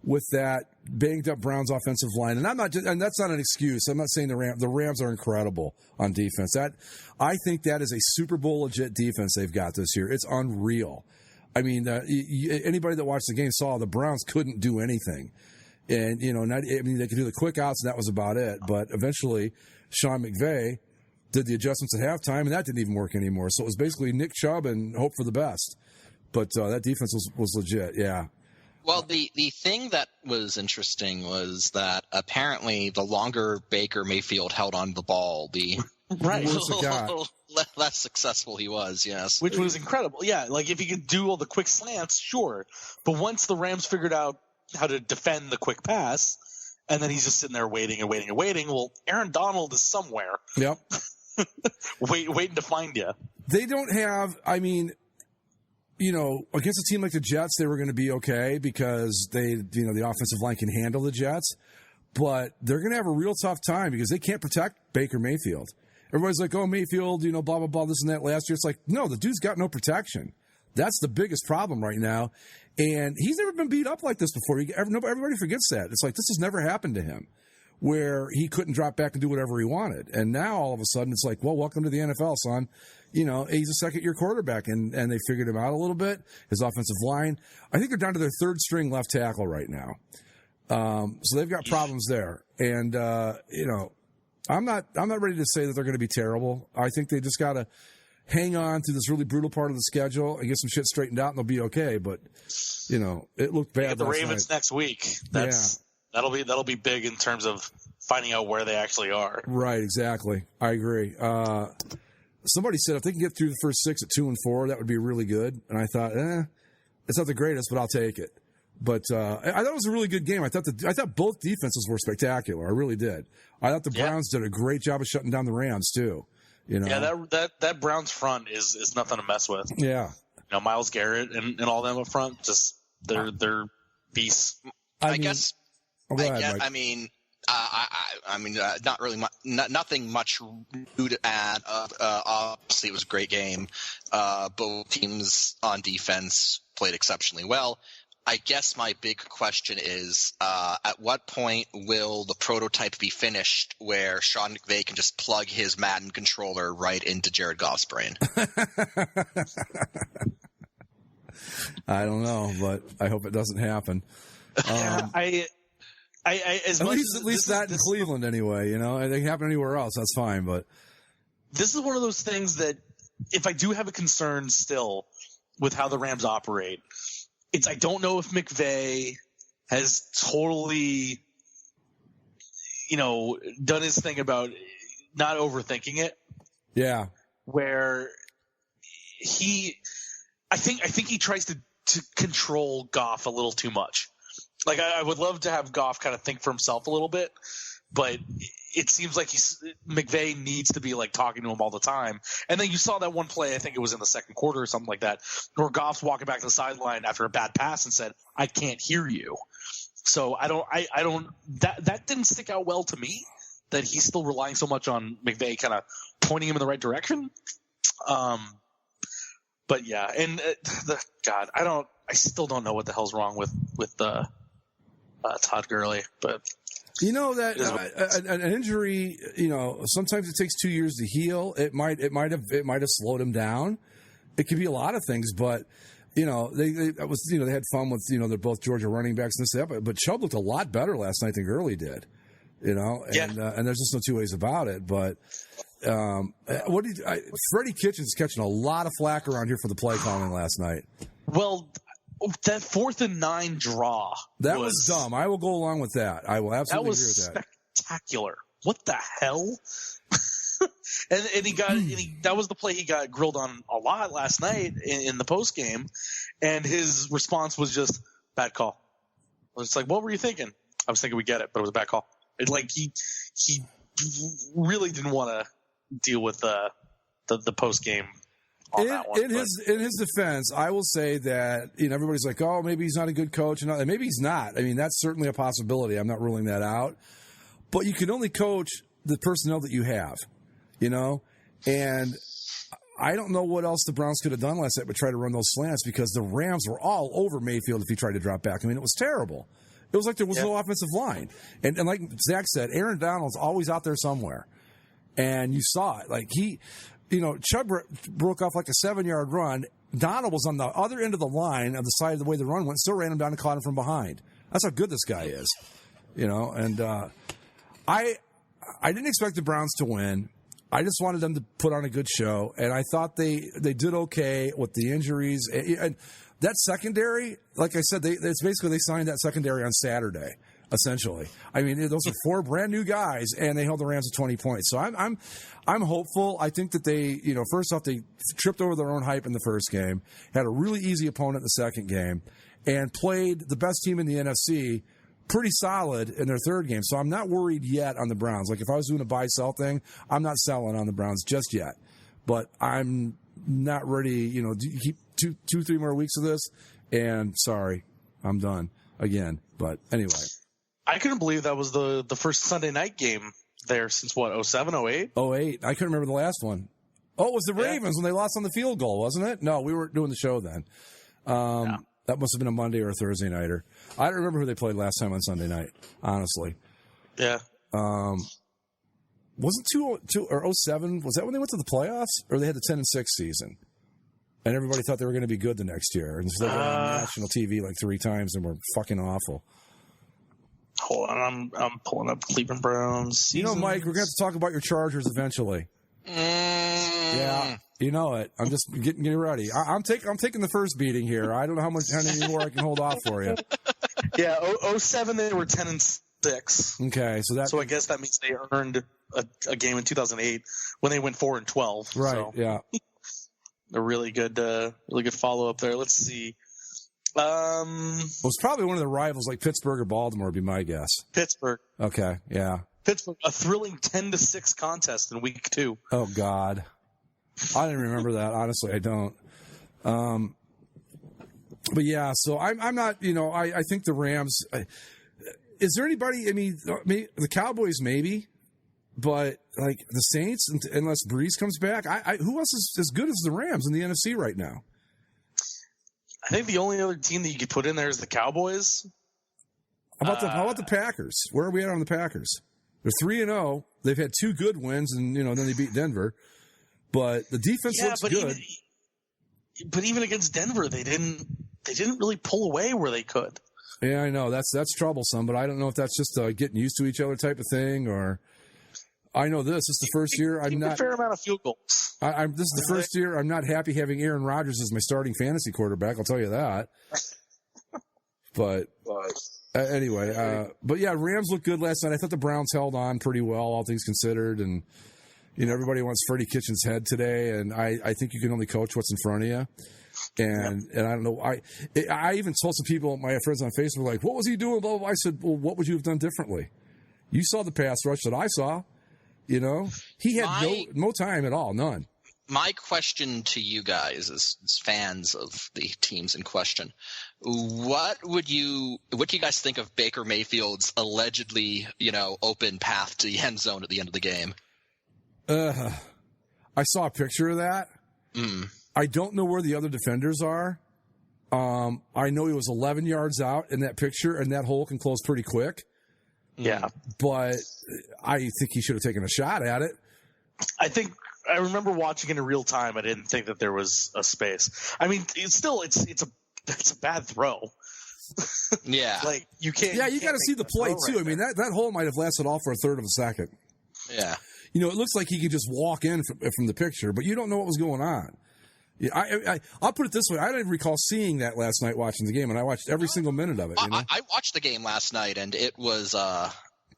with that banged up Browns offensive line, and that's not an excuse. I'm not saying the Rams are incredible on defense. I think that is a Super Bowl legit defense they've got this year. It's unreal. I mean, anybody that watched the game saw the Browns couldn't do anything. And, they could do the quick outs, and that was about it. But eventually, Sean McVay did the adjustments at halftime, and that didn't even work anymore. So it was basically Nick Chubb and hope for the best. But that defense was legit, yeah.
Well, the thing that was interesting was that apparently the longer Baker Mayfield held on to the ball, the less successful he was, yes.
Which was incredible. Yeah, like if he could do all the quick slants, sure. But once the Rams figured out how to defend the quick pass, and then he's just sitting there waiting. Well, Aaron Donald is somewhere.
Yep.
waiting to find you.
They don't have, against a team like the Jets, they were going to be okay because the offensive line can handle the Jets, but they're going to have a real tough time because they can't protect Baker Mayfield. Everybody's like, oh, Mayfield, blah, blah, blah, this and that last year. It's like, no, the dude's got no protection. That's the biggest problem right now. And he's never been beat up like this before. Everybody forgets that. It's like this has never happened to him where he couldn't drop back and do whatever he wanted. And now all of a sudden it's like, well, welcome to the NFL, son. He's a second-year quarterback, and they figured him out a little bit. His offensive line, I think they're down to their third-string left tackle right now. So they've got problems there. And, I'm not ready to say that they're going to be terrible. I think they just got to hang on through this really brutal part of the schedule and get some shit straightened out, and they'll be okay. But it looked bad.
The Ravens next week. That'll be big in terms of finding out where they actually are.
Right, exactly. I agree. Somebody said if they can get through the first 6 at 2-4, that would be really good. And I thought, it's not the greatest, but I'll take it. But I thought it was a really good game. I thought both defenses were spectacular. I really did. I thought the Browns did a great job of shutting down the Rams too.
Yeah, that Browns front is nothing to mess with.
Yeah.
Myles Garrett and all them up front, just they're beasts.
Not really nothing much new to add. Obviously, it was a great game. Both teams on defense played exceptionally well. I guess my big question is, at what point will the prototype be finished where Sean McVay can just plug his Madden controller right into Jared Goff's brain?
I don't know, but I hope it doesn't happen. At least not in Cleveland anyway, It can happen anywhere else, that's fine, but
this is one of those things that if I do have a concern still with how the Rams operate, I don't know if McVay has totally, done his thing about not overthinking it.
Yeah.
Where I think he tries to control Goff a little too much. Like I would love to have Goff kind of think for himself a little bit, but it seems like McVay needs to be like talking to him all the time. And then you saw that one play, I think it was in the second quarter or something like that, where Goff's walking back to the sideline after a bad pass and said, "I can't hear you." So that didn't stick out well to me, that he's still relying so much on McVay kind of pointing him in the right direction. But yeah, and I still don't know what the hell's wrong with Todd Gurley, but
that an injury, sometimes it takes 2 years to heal. It might have slowed him down. It could be a lot of things, but they had fun with they're both Georgia running backs and this, but Chubb looked a lot better last night than Gurley did. And there's just no two ways about it. But Freddie Kitchens catching a lot of flack around here for the play calling last night.
Well, that 4th and 9 draw.
That was dumb. I will go along with that. I will absolutely agree with that.
That was spectacular. What the hell? and that was the play he got grilled on a lot last night in the post game, and his response was just bad call. It's like, what were you thinking? I was thinking we get it, but it was a bad call. He really didn't want to deal with the post game.
In his defense, I will say that everybody's like, oh, maybe he's not a good coach, and maybe he's not. I mean, that's certainly a possibility. I'm not ruling that out, but you can only coach the personnel that you have, and I don't know what else the Browns could have done last night but try to run those slants, because the Rams were all over Mayfield if he tried to drop back. I mean, it was terrible. It was like there was no offensive line. And like Zach said, Aaron Donald's always out there somewhere. And you saw it. Like Chubb broke off like a 7-yard run. Donald was on the other end of the line of the side of the way the run went, still ran him down and caught him from behind. That's how good this guy is. And I didn't expect the Browns to win. I just wanted them to put on a good show, and I thought they did okay with the injuries. And that secondary, like I said, it's basically they signed that secondary on Saturday, essentially. I mean, those are 4 brand new guys, and they held the Rams to 20 points. So I'm hopeful. I think that they, first off, they tripped over their own hype in the first game, had a really easy opponent in the second game, and played the best team in the NFC pretty solid in their third game. So I'm not worried yet on the Browns. Like if I was doing a buy-sell thing, I'm not selling on the Browns just yet. But I'm not ready, keep 2-3 more weeks of this, and sorry, I'm done again. But anyway.
I couldn't believe that was the first Sunday night game there since, 07, 08?
08. I couldn't remember the last one. Oh, it was the Ravens when they lost on the field goal, wasn't it? No, we weren't doing the show then. That must have been a Monday or a Thursday nighter. I don't remember who they played last time on Sunday night, honestly.
Yeah.
Wasn't 2002 or 07, was that when they went to the playoffs? Or they had the 10-6 season? And everybody thought they were going to be good the next year. And so they were on national TV like 3 times and were fucking awful.
Hold on, I'm pulling up Cleveland Browns season.
Mike, we're going to have to talk about your Chargers eventually. Yeah, you know it. I'm just getting you ready. I'm taking the first beating here. I don't know how many more I can hold off for you.
Yeah, 07 they were 10-6.
Okay,
so I guess that means they earned a game in 2008 when they went 4-12.
Right.
So.
Yeah.
A really good follow up there. Let's see.
It's probably one of the rivals, like Pittsburgh or Baltimore, would be my guess.
Pittsburgh.
Okay. Yeah.
Pittsburgh, a thrilling 10-6 contest in week 2.
Oh God, I didn't remember that. Honestly, I don't. But yeah, so I'm not. I think the Rams. Is there anybody? I mean, the Cowboys maybe, but like the Saints, unless Breeze comes back, who else is as good as the Rams in the NFC right now?
I think the only other team that you could put in there is the Cowboys.
How about the Packers? Where are we at on the Packers? They're 3-0. They've had 2 good wins, and then they beat Denver. But the defense looks good.
But even against Denver, they didn't really pull away where they could.
Yeah, I know that's troublesome. But I don't know if that's just getting used to each other type of thing, or I know this is the first year I'm not
a fair amount of field goals.
This is the first year I'm not happy having Aaron Rodgers as my starting fantasy quarterback. I'll tell you that. But anyway, but yeah, Rams looked good last night. I thought the Browns held on pretty well, all things considered, and everybody wants Freddie Kitchens' head today, and I think you can only coach what's in front of you. And I don't know. I even told some people, my friends on Facebook, like, what was he doing? Blah, blah, blah. I said, well, what would you have done differently? You saw the pass rush that I saw. He had no time at all, none.
My question to you guys as fans of the teams in question, what do you guys think of Baker Mayfield's allegedly, open path to the end zone at the end of the game?
I saw a picture of that. I don't know where the other defenders are. I know he was 11 yards out in that picture, and that hole can close pretty quick.
Yeah.
But I think he should have taken a shot at it.
I remember watching it in real time. I didn't think that there was a space. I mean, it's a bad throw.
Yeah.
Like you can't.
Yeah, you got to see the play too. Right, I mean, that hole might have lasted all for a third of a second.
Yeah.
it looks like he could just walk in from the picture, but you don't know what was going on. Yeah, I'll put it this way. I don't even recall seeing that last night watching the game, and I watched every single minute of it.
I watched the game last night, and it was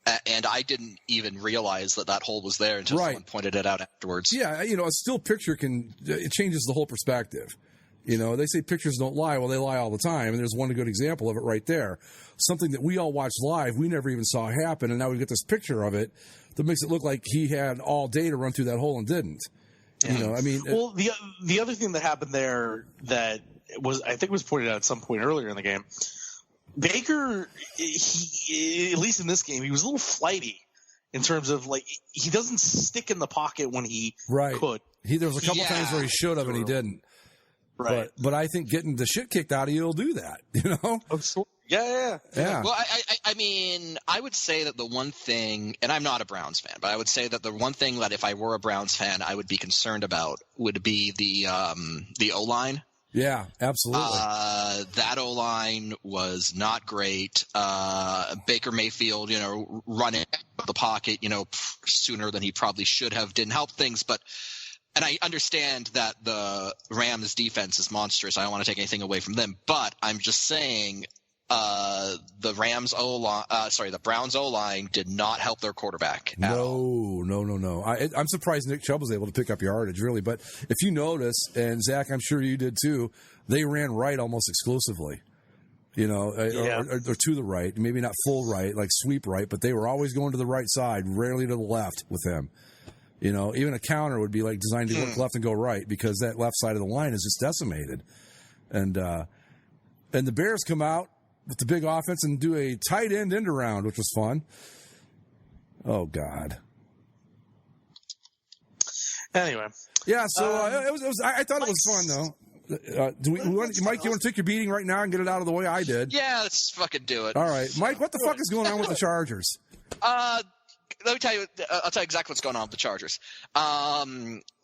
and I didn't even realize that hole was there until someone pointed it out afterwards.
Yeah, a still picture it changes the whole perspective. They say pictures don't lie. Well, they lie all the time, and there's one good example of it right there. Something that we all watched live, we never even saw happen, and now we get this picture of it that makes it look like he had all day to run through that hole and didn't.
Well, the other thing that happened there that I think was pointed out at some point earlier in the game, Baker, he, at least in this game, he was a little flighty in terms of he doesn't stick in the pocket when he could.
There was a couple times where he should have and he didn't.
Right.
But I think getting the shit kicked out of you will do that.
Oh, sure. Yeah.
Well, I mean, I would say that the one thing, and I'm not a Browns fan, but I would say that the one thing that if I were a Browns fan, I would be concerned about would be the O-line.
Yeah, absolutely.
That O-line was not great. Baker Mayfield, running out of the pocket, sooner than he probably should have didn't help things, and I understand that the Rams defense is monstrous. I don't want to take anything away from them, but I'm just saying the Browns O-line did not help their quarterback.
No. I'm surprised Nick Chubb was able to pick up yardage, really. But if you notice, and Zach, I'm sure you did too, they ran right almost exclusively. Or to the right, maybe not full right, like sweep right, but they were always going to the right side, rarely to the left with him. Even a counter would be designed to look left and go right because that left side of the line is just decimated. And the Bears come out with the big offense and do a tight end around, which was fun. Oh, God.
Anyway.
Yeah, so it was. I thought it was fun, though. Mike, you want to take your beating right now and get it out of the way? I did.
Yeah, let's fucking do it.
All right. Mike, what the fuck is going on with the Chargers?
Let me tell you. I'll tell you exactly what's going on with the Chargers.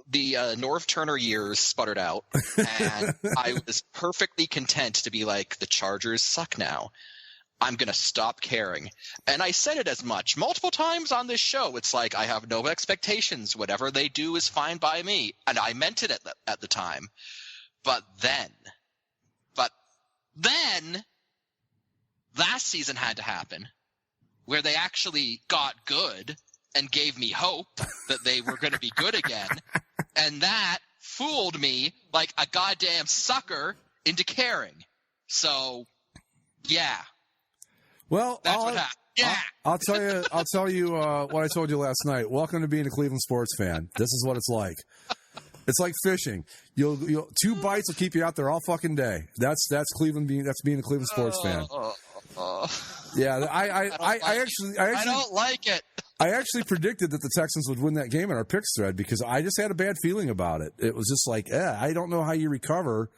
The Norv Turner years sputtered out, and I was perfectly content to be like, the Chargers suck now. I'm going to stop caring. And I said it as much multiple times on this show. It's like, I have no expectations. Whatever they do is fine by me. And I meant it at the time. But then, last season had to happen, where they actually got good and gave me hope that they were going to be good again. And that fooled me like a goddamn sucker into caring. So, yeah.
Well,
that's what happened. Yeah.
I'll tell you what I told you last night. Welcome to being a Cleveland sports fan. This is what it's like. It's like fishing. You'll 2 bites will keep you out there all fucking day. That's Cleveland being a Cleveland sports fan. Yeah, I don't
like it.
I actually predicted that the Texans would win that game in our picks thread because I just had a bad feeling about it. It was just like, I don't know how you recover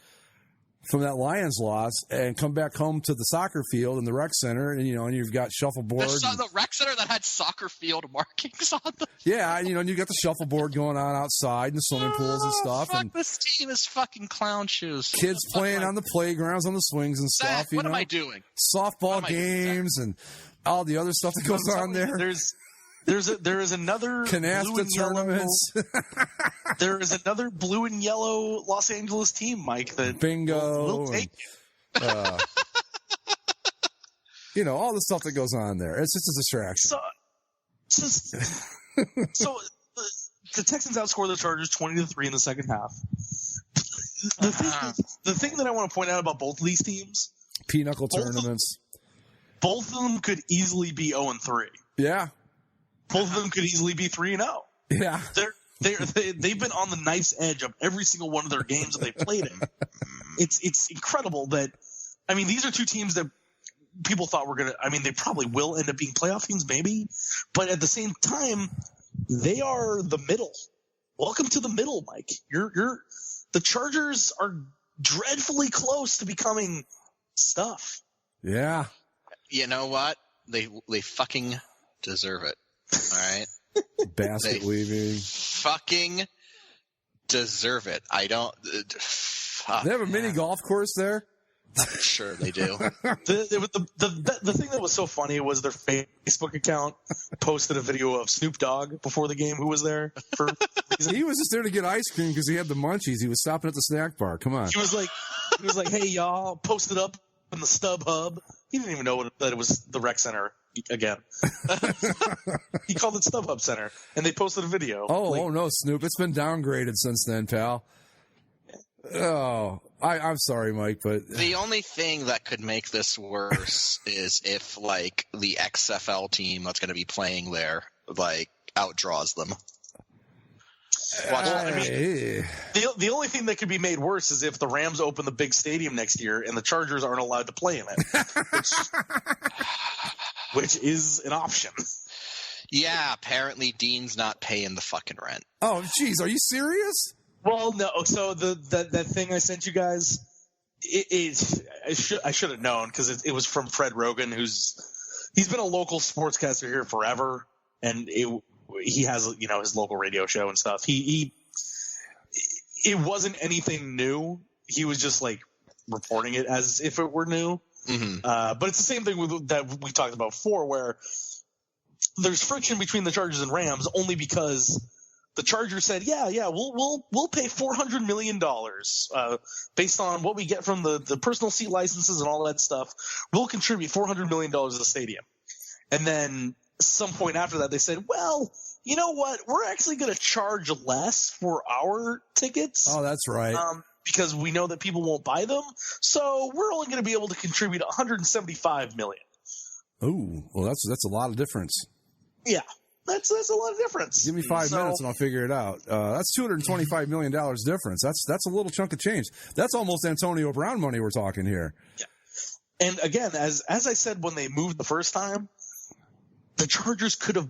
from that Lions loss and come back home to the soccer field and the rec center, and you've got shuffleboard.
The rec center that had soccer field markings on them.
Yeah, and you got the shuffleboard going on outside and the swimming pools and stuff.
Fuck, this team is fucking clown shoes.
Kids playing on the playgrounds, on the swings and stuff.
What am I doing?
Softball games and all the other stuff that goes on there.
There is another
canasta tournaments.
There is another blue and yellow Los Angeles team, Mike. That
bingo.
We'll take
all the stuff that goes on there. It's just a distraction.
So the Texans outscore the Chargers 20-3 in the second half. The thing that I want to point out about both of these teams,
pinochle tournaments.
Both of them could easily be 0-3.
Yeah.
Both of them could easily be 3-0.
Yeah.
They've been on the knife's edge of every single one of their games that they've played in. It's incredible that, these are 2 teams that people thought were going to, they probably will end up being playoff teams maybe, but at the same time, they are the middle. Welcome to the middle, Mike. The Chargers are dreadfully close to becoming stuff.
Yeah.
You know what? They fucking deserve it. All right.
Basket weaving.
Fucking deserve it. I don't.
They have a mini golf course there.
I'm sure they do.
The thing that was so funny was their Facebook account posted a video of Snoop Dogg before the game, who was there for reason.
He was just there to get ice cream because he had the munchies. He was stopping at the snack bar. Come on.
He was like, hey, y'all, post it up in the StubHub. He didn't even know that it was the rec center again. He called it StubHub Center, and they posted a video.
Oh, no, Snoop. It's been downgraded since then, pal. Oh, I'm sorry, Mike, but
the only thing that could make this worse is if, like, the XFL team that's going to be playing there, like, outdraws them.
Well, I mean, the only thing that could be made worse is if the Rams open the big stadium next year and the Chargers aren't allowed to play in it, which is an option.
Yeah, apparently Dean's not paying the fucking rent.
Oh, jeez, are you serious?
Well, no. So that thing I sent you guys, I should have known because it was from Fred Rogan, he's been a local sportscaster here forever, and he has his local radio show and stuff. It wasn't anything new. He was just like reporting it as if it were new. Mm-hmm. But it's the same thing that we talked about before, where there's friction between the Chargers and Rams only because the Chargers said, yeah, we'll pay $400 million based on what we get from the personal seat licenses and all that stuff. We'll contribute $400 million to the stadium. And then some point after that, they said, well, you know what? We're actually going to charge less for our tickets.
Oh, that's right.
Because we know that people won't buy them. So we're only going to be able to contribute $175 million.
Ooh, well, that's a lot of difference.
Yeah. That's a lot of difference.
Give me 5 minutes and I'll figure it out. That's $225 million difference. That's a little chunk of change. That's almost Antonio Brown money we're talking here.
Yeah. And again, as I said when they moved the first time, the Chargers could have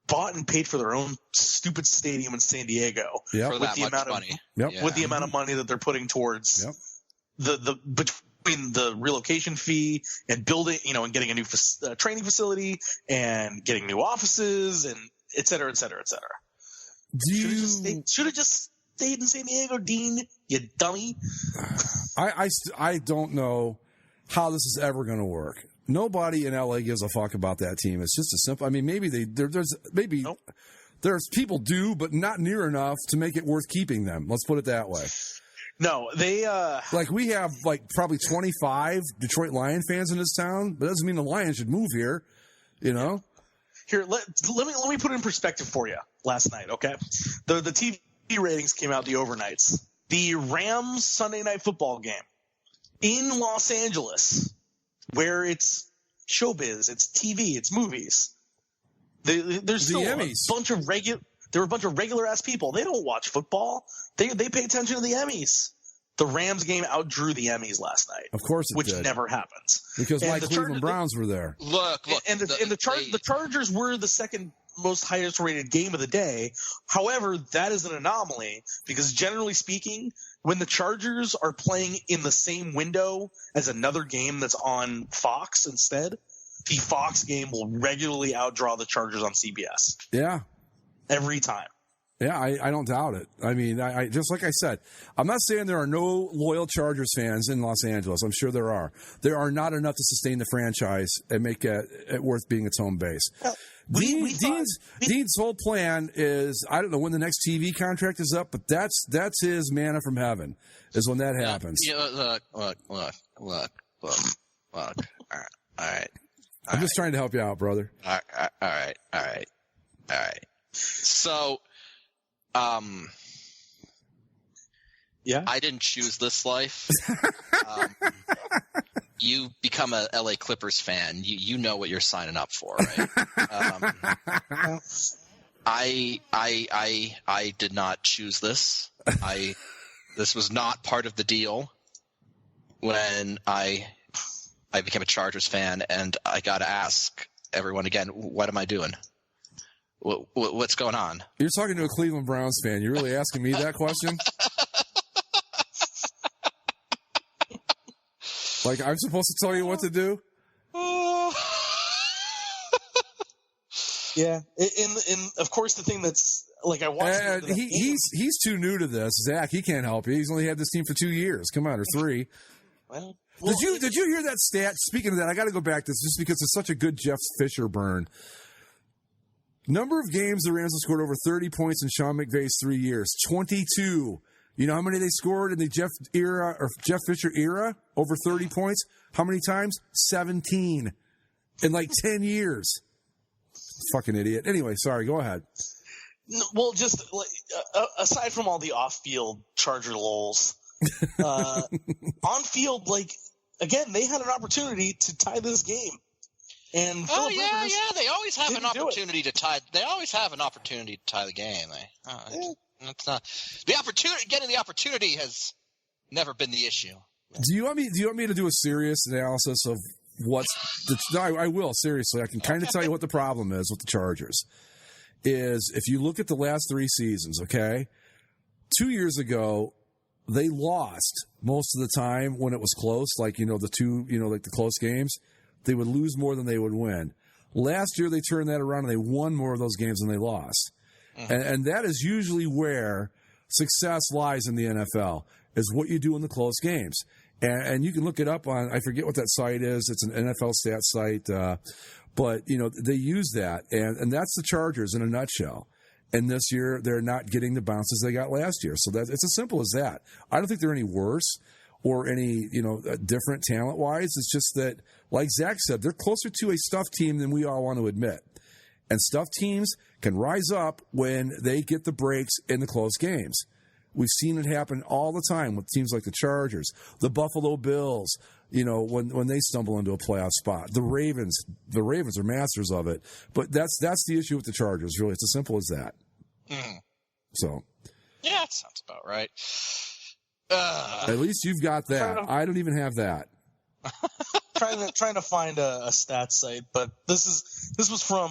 bought and paid for their own stupid stadium in San Diego.
Yep.
For that much money.
Yep.
With the amount of money that they're putting towards between the relocation fee and building, and getting a new training facility and getting new offices and et cetera, et cetera, et cetera. Should have just stayed in San Diego, Dean, you dummy.
I don't know how this is ever going to work. Nobody in LA gives a fuck about that team. It's just a simple. I mean, maybe there's people do, but not near enough to make it worth keeping them. Let's put it that way.
No, they
we have probably 25 Detroit Lion fans in this town, but that doesn't mean the Lions should move here.
Here, let me put it in perspective for you. Last night, okay, the TV ratings came out, the overnights. The Rams Sunday Night Football game in Los Angeles, where it's showbiz, it's TV, it's movies. There's still a bunch of there were a bunch of regular ass people. They don't watch football. They pay attention to the Emmys. The Rams game outdrew the Emmys last night.
Of course it
did. Which never happens.
Because my Cleveland Browns were there.
Look.
The Chargers were the second most highest rated game of the day. However, that is an anomaly because generally speaking, when the Chargers are playing in the same window as another game that's on Fox instead, the Fox game will regularly outdraw the Chargers on CBS.
Yeah.
Every time.
Yeah, I don't doubt it. I mean, I just like I said, I'm not saying there are no loyal Chargers fans in Los Angeles. I'm sure there are. There are not enough to sustain the franchise and make it worth being its home base.
Well,
Dean's whole plan is, I don't know when the next TV contract is up, but that's his manna from heaven is when that happens.
Look. All right.
I'm just trying to help you out, brother.
All right. So,
yeah,
I didn't choose this life. You become a LA Clippers fan. You know what you're signing up for, right? I did not choose this. This was not part of the deal when I became a Chargers fan, and I got to ask everyone again, what am I doing? What's going on?
You're talking to a Cleveland Browns fan. You're really asking me that question? Like I'm supposed to tell you what to do?
Yeah, and of course the thing that's like I watched.
He's too new to this, Zach. He can't help you. He's only had this team for 2 years. Come on, or 3.
Well,
Did you hear that stat? Speaking of that, I got to go back to this just because it's such a good Jeff Fisher burn. Number of games the Rams have scored over 30 points in Sean McVay's 3 years, 22. You know how many they scored in the Jeff Fisher era? Over 30 points. How many times? 17 in like 10 years. Fucking idiot. Anyway, sorry. Go ahead.
Well, just aside from all the off-field Charger lulls, on-field, again, they had an opportunity to tie this game. And
they always have an opportunity to tie. They always have an opportunity to tie the game. It's not the opportunity. Getting the opportunity has never been the issue.
Do you want me to do a serious analysis of I will, seriously. I can kind of tell you what the problem is with the Chargers. Is if you look at the last 3 seasons, okay? 2 years ago, they lost most of the time when it was close, like the close games. They would lose more than they would win. Last year, they turned that around and they won more of those games than they lost. Mm-hmm. And that is usually where success lies in the NFL, is what you do in the close games. And you can look it up on, I forget what that site is. It's an NFL stats site. But, they use that. And that's the Chargers in a nutshell. And this year, they're not getting the bounces they got last year. So it's as simple as that. I don't think they're any worse or any, different talent-wise. It's just that, like Zach said, they're closer to a stuffed team than we all want to admit. And stuffed teams can rise up when they get the breaks in the close games. We've seen it happen all the time with teams like the Chargers, the Buffalo Bills, when they stumble into a playoff spot. The Ravens are masters of it. But that's the issue with the Chargers, really. It's as simple as that.
Mm.
So.
Yeah, that sounds about right.
At least you've got that. I don't even have that.
trying to find a stats site, but this was from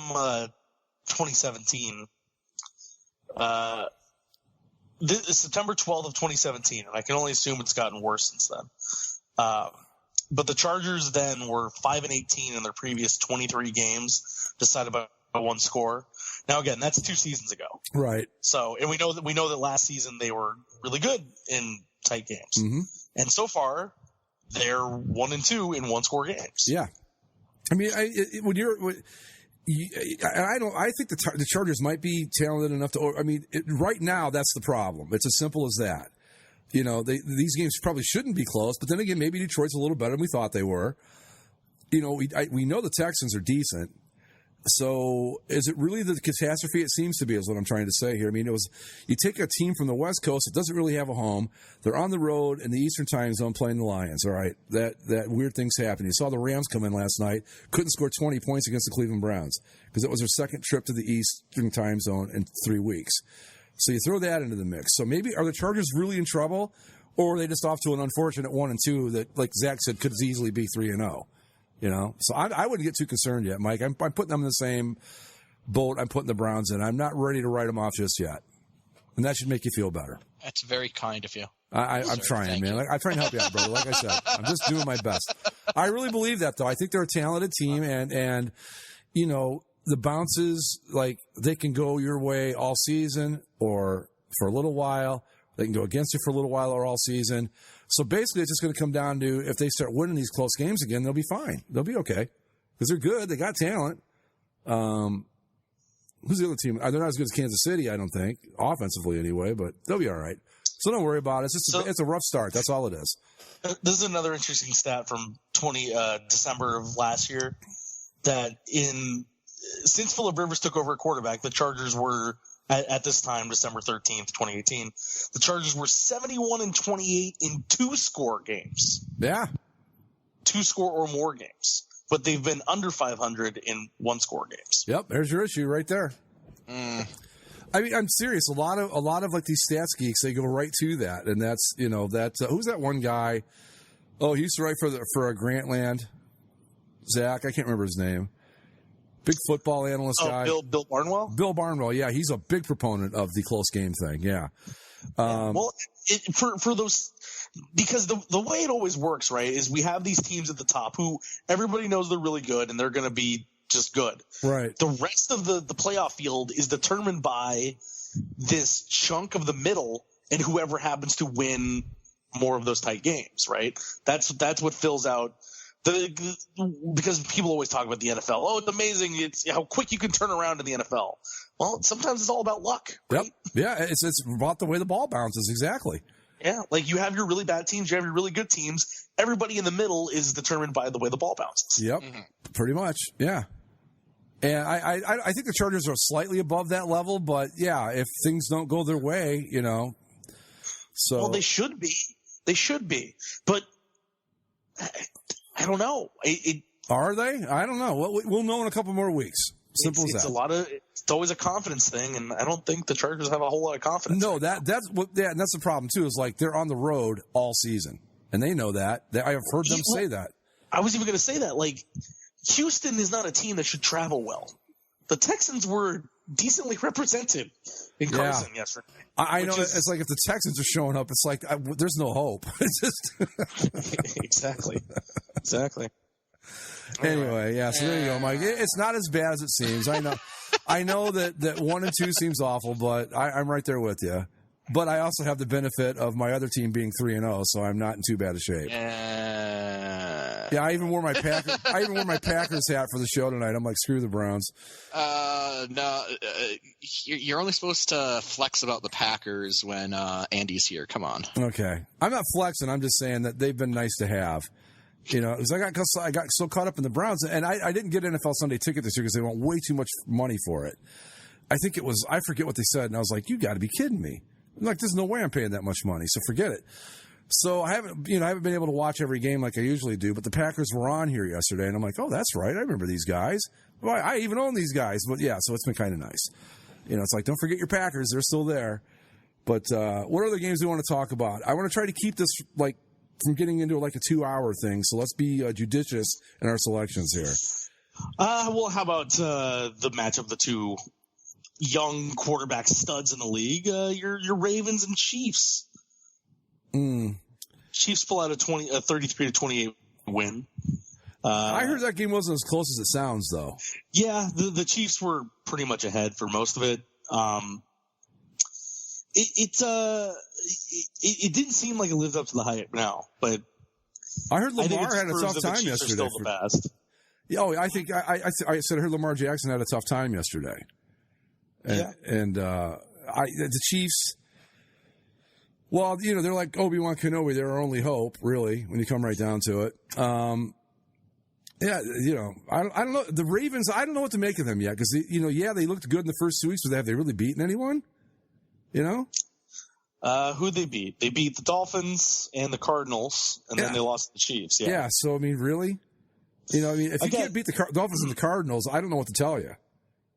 2017. This is September 12th of 2017, and I can only assume it's gotten worse since then. But the Chargers then were 5-18 in their previous 23 games, decided by one score. Now again, that's 2 seasons ago,
right?
So, and we know that last season they were really good in tight games,
mm-hmm.
and so far they're 1-2 in 1-score games.
Yeah, I mean, I think the Chargers might be talented enough to. I mean, right now that's the problem. It's as simple as that. These games probably shouldn't be close, but then again, maybe Detroit's a little better than we thought they were. We know the Texans are decent. So is it really the catastrophe it seems to be is what I'm trying to say here. I mean, you take a team from the West Coast that doesn't really have a home. They're on the road in the Eastern time zone playing the Lions, all right? That weird things happen. You saw the Rams come in last night, couldn't score 20 points against the Cleveland Browns because it was their second trip to the Eastern time zone in 3 weeks. So you throw that into the mix. So maybe are the Chargers really in trouble, or are they just off to an unfortunate 1-2 that, like Zach said, could easily be 3-0? So I wouldn't get too concerned yet, Mike. I'm putting them in the same boat I'm putting the Browns in. I'm not ready to write them off just yet. And that should make you feel better.
That's very kind of you.
I'm trying, man. I'm trying to help you out, brother. Like I said, I'm just doing my best. I really believe that, though. I think they're a talented team, and the bounces, they can go your way all season or for a little while. They can go against you for a little while or all season. So basically, it's just going to come down to if they start winning these close games again, they'll be fine. They'll be okay because they're good. They got talent. Who's the other team? They're not as good as Kansas City, I don't think, offensively anyway, but they'll be all right. So don't worry about it. It's a rough start. That's all it is.
This is another interesting stat from December of last year that since Phillip Rivers took over at quarterback, the Chargers were at this time, December 13th, 2018, the Chargers were 71-28 in 2-score games.
Yeah.
2-score or more games. But they've been under 500 in 1-score games.
Yep, there's your issue right there. I mean, I'm serious. A lot of like these stats geeks, they go right to that, and that's who's that one guy? Oh, he used to write for a Grantland. Zach, I can't remember his name. Big football analyst guy.
Bill Barnwell?
Bill Barnwell, yeah. He's a big proponent of the close game thing, yeah.
For those – because the way it always works, right, is we have these teams at the top who everybody knows they're really good and they're going to be just good.
Right.
The rest of the playoff field is determined by this chunk of the middle and whoever happens to win more of those tight games, right? That's what fills out because people always talk about the NFL. Oh, it's amazing. It's how quick you can turn around in the NFL. Well, sometimes it's all about luck. Right?
Yep. Yeah, it's about the way the ball bounces. Exactly.
Yeah, like you have your really bad teams, you have your really good teams. Everybody in the middle is determined by the way the ball bounces.
Yep, pretty much. Yeah. And I think the Chargers are slightly above that level, but yeah, if things don't go their way, so.
Well, they should be. They should be. But I don't know.
Are they? I don't know. We'll know in a couple more weeks. Simple as that.
It's always a confidence thing, and I don't think the Chargers have a whole lot of confidence.
No, that's the problem too. Is like they're on the road all season, and they know that. I have heard them say that.
I was even going to say that. Like, Houston is not a team that should travel well. The Texans were decently represented in Carson yesterday.
I know. It's like if the Texans are showing up, it's like there's no hope. It's just
exactly.
Anyway, yeah. So there you go, Mike. It's not as bad as it seems. I know that 1-2 seems awful, but I'm right there with you. But I also have the benefit of my other team being 3-0, so I'm not in too bad a shape. Yeah, I even wore my Packers hat for the show tonight. I'm like, screw the Browns.
No, you're only supposed to flex about the Packers when Andy's here. Come on.
Okay, I'm not flexing. I'm just saying that they've been nice to have. Because I got so caught up in the Browns, and I didn't get an NFL Sunday ticket this year because they want way too much money for it. I think it was, I forget what they said, and I was like, you got to be kidding me. I'm like, there's no way I'm paying that much money, so forget it. So I haven't been able to watch every game like I usually do, but the Packers were on here yesterday, and I'm like, oh, that's right, I remember these guys. Well, I even own these guys, but yeah, so it's been kind of nice. It's like, don't forget your Packers, they're still there. But what other games do you want to talk about? I want to try to keep this like from getting into like a 2-hour thing, so let's be judicious in our selections here.
Well, how about the match of the two young quarterback studs in the league? Your Ravens and Chiefs. Chiefs pull out a 33-28 win.
I heard that game wasn't as close as it sounds, though.
Yeah, the Chiefs were pretty much ahead for most of it. It didn't seem like it lived up to the hype now, but
I heard Lamar had a tough time yesterday.
Still the best.
Yeah, I think I said I heard Lamar Jackson had a tough time yesterday. And the Chiefs, well, they're like Obi-Wan Kenobi. They're our only hope, really, when you come right down to it. Yeah, I don't know. The Ravens, I don't know what to make of them yet because, they looked good in the first 2 weeks, but have they really beaten anyone?
Who they beat? They beat the Dolphins and the Cardinals, and then they lost to the Chiefs. Yeah.
So, really? If you can't beat the Dolphins and the Cardinals, I don't know what to tell you.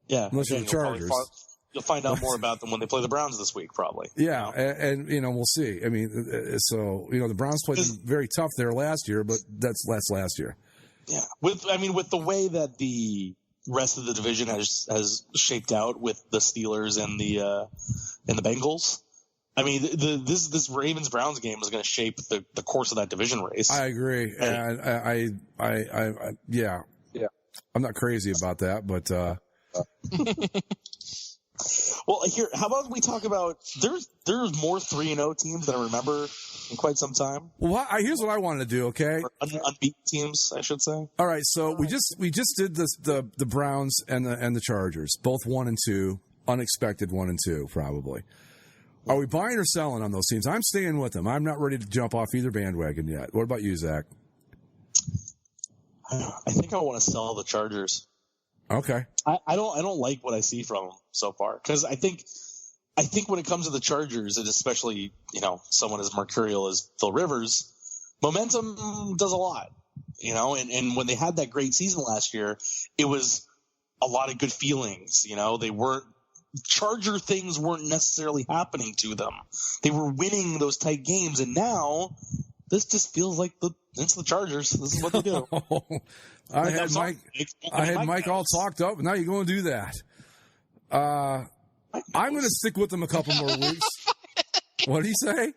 Yeah.
Unless you're the Chargers.
You'll find out more about them when they play the Browns this week, probably.
Yeah, and we'll see. I mean, so, the Browns played them very tough there last year, but that's last year.
Yeah. With the way that the rest of the division has shaped out with the Steelers and the Bengals, I mean, this Ravens-Browns game is going to shape the course of that division race.
I agree. And I yeah. I'm not crazy about that, but
well, here, how about we talk about there's more 3-0 teams that I remember in quite some time.
Well, here's what I wanted to do. Okay,
unbeaten teams, I should say.
All right, so we just did the Browns and the Chargers, both 1-2, unexpected 1-2, probably. Are we buying or selling on those teams? I'm staying with them. I'm not ready to jump off either bandwagon yet. What about you, Zach?
I think I want to sell the Chargers.
Okay.
I don't like what I see from them so far because I think when it comes to the Chargers, and especially someone as mercurial as Phil Rivers, momentum does a lot. And when they had that great season last year, it was a lot of good feelings. They weren't Charger things weren't necessarily happening to them. They were winning those tight games, and now this just feels like it's the Chargers. This is what they do.
I had Mike all talked up, and now you're going to do that. I'm going to stick with them a couple more weeks. What did he say?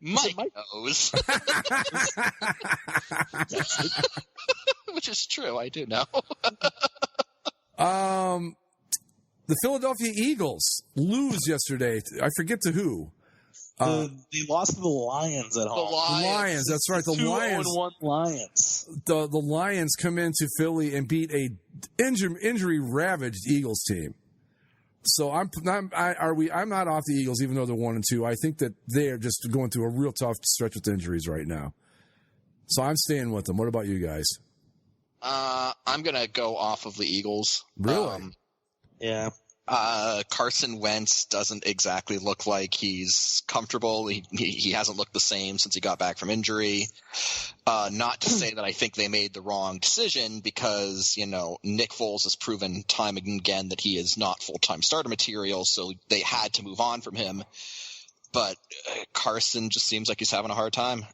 Mike knows. Which is true. I do know.
The Philadelphia Eagles lose yesterday. I forget to who.
They lost to the Lions at home.
The Lions, that's right. The Lions.
2-1 Lions.
The Lions come into Philly and beat a injury-ravaged Eagles team. So I'm not off the Eagles, even though they're 1-2. I think that they are just going through a real tough stretch with injuries right now. So I'm staying with them. What about you guys?
I'm gonna go off of the Eagles.
Really?
Yeah.
Carson Wentz doesn't exactly look like he's comfortable. He hasn't looked the same since he got back from injury. Not to say that I think they made the wrong decision, because, Nick Foles has proven time and again that he is not full-time starter material, so they had to move on from him. But Carson just seems like he's having a hard time.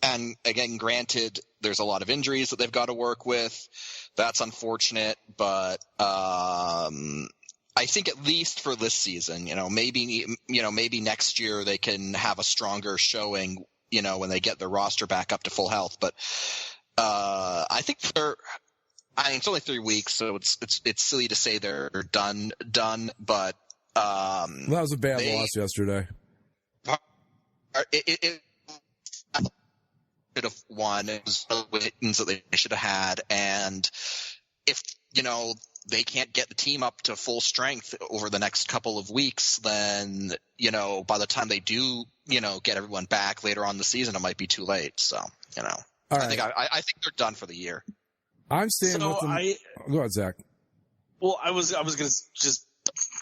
And again, granted, there's a lot of injuries that they've got to work with. That's unfortunate, but I think at least for this season, maybe next year they can have a stronger showing, when they get their roster back up to full health. But I think it's only 3 weeks, so it's silly to say they're done. But
that was a bad loss yesterday.
It should have won. It was wins that they should have had, and if they can't get the team up to full strength over the next couple of weeks, then by the time they do get everyone back later on in the season, it might be too late. So
All
I think they're done for the year.
I'm staying with them. Go ahead, Zach.
Well, I was going to just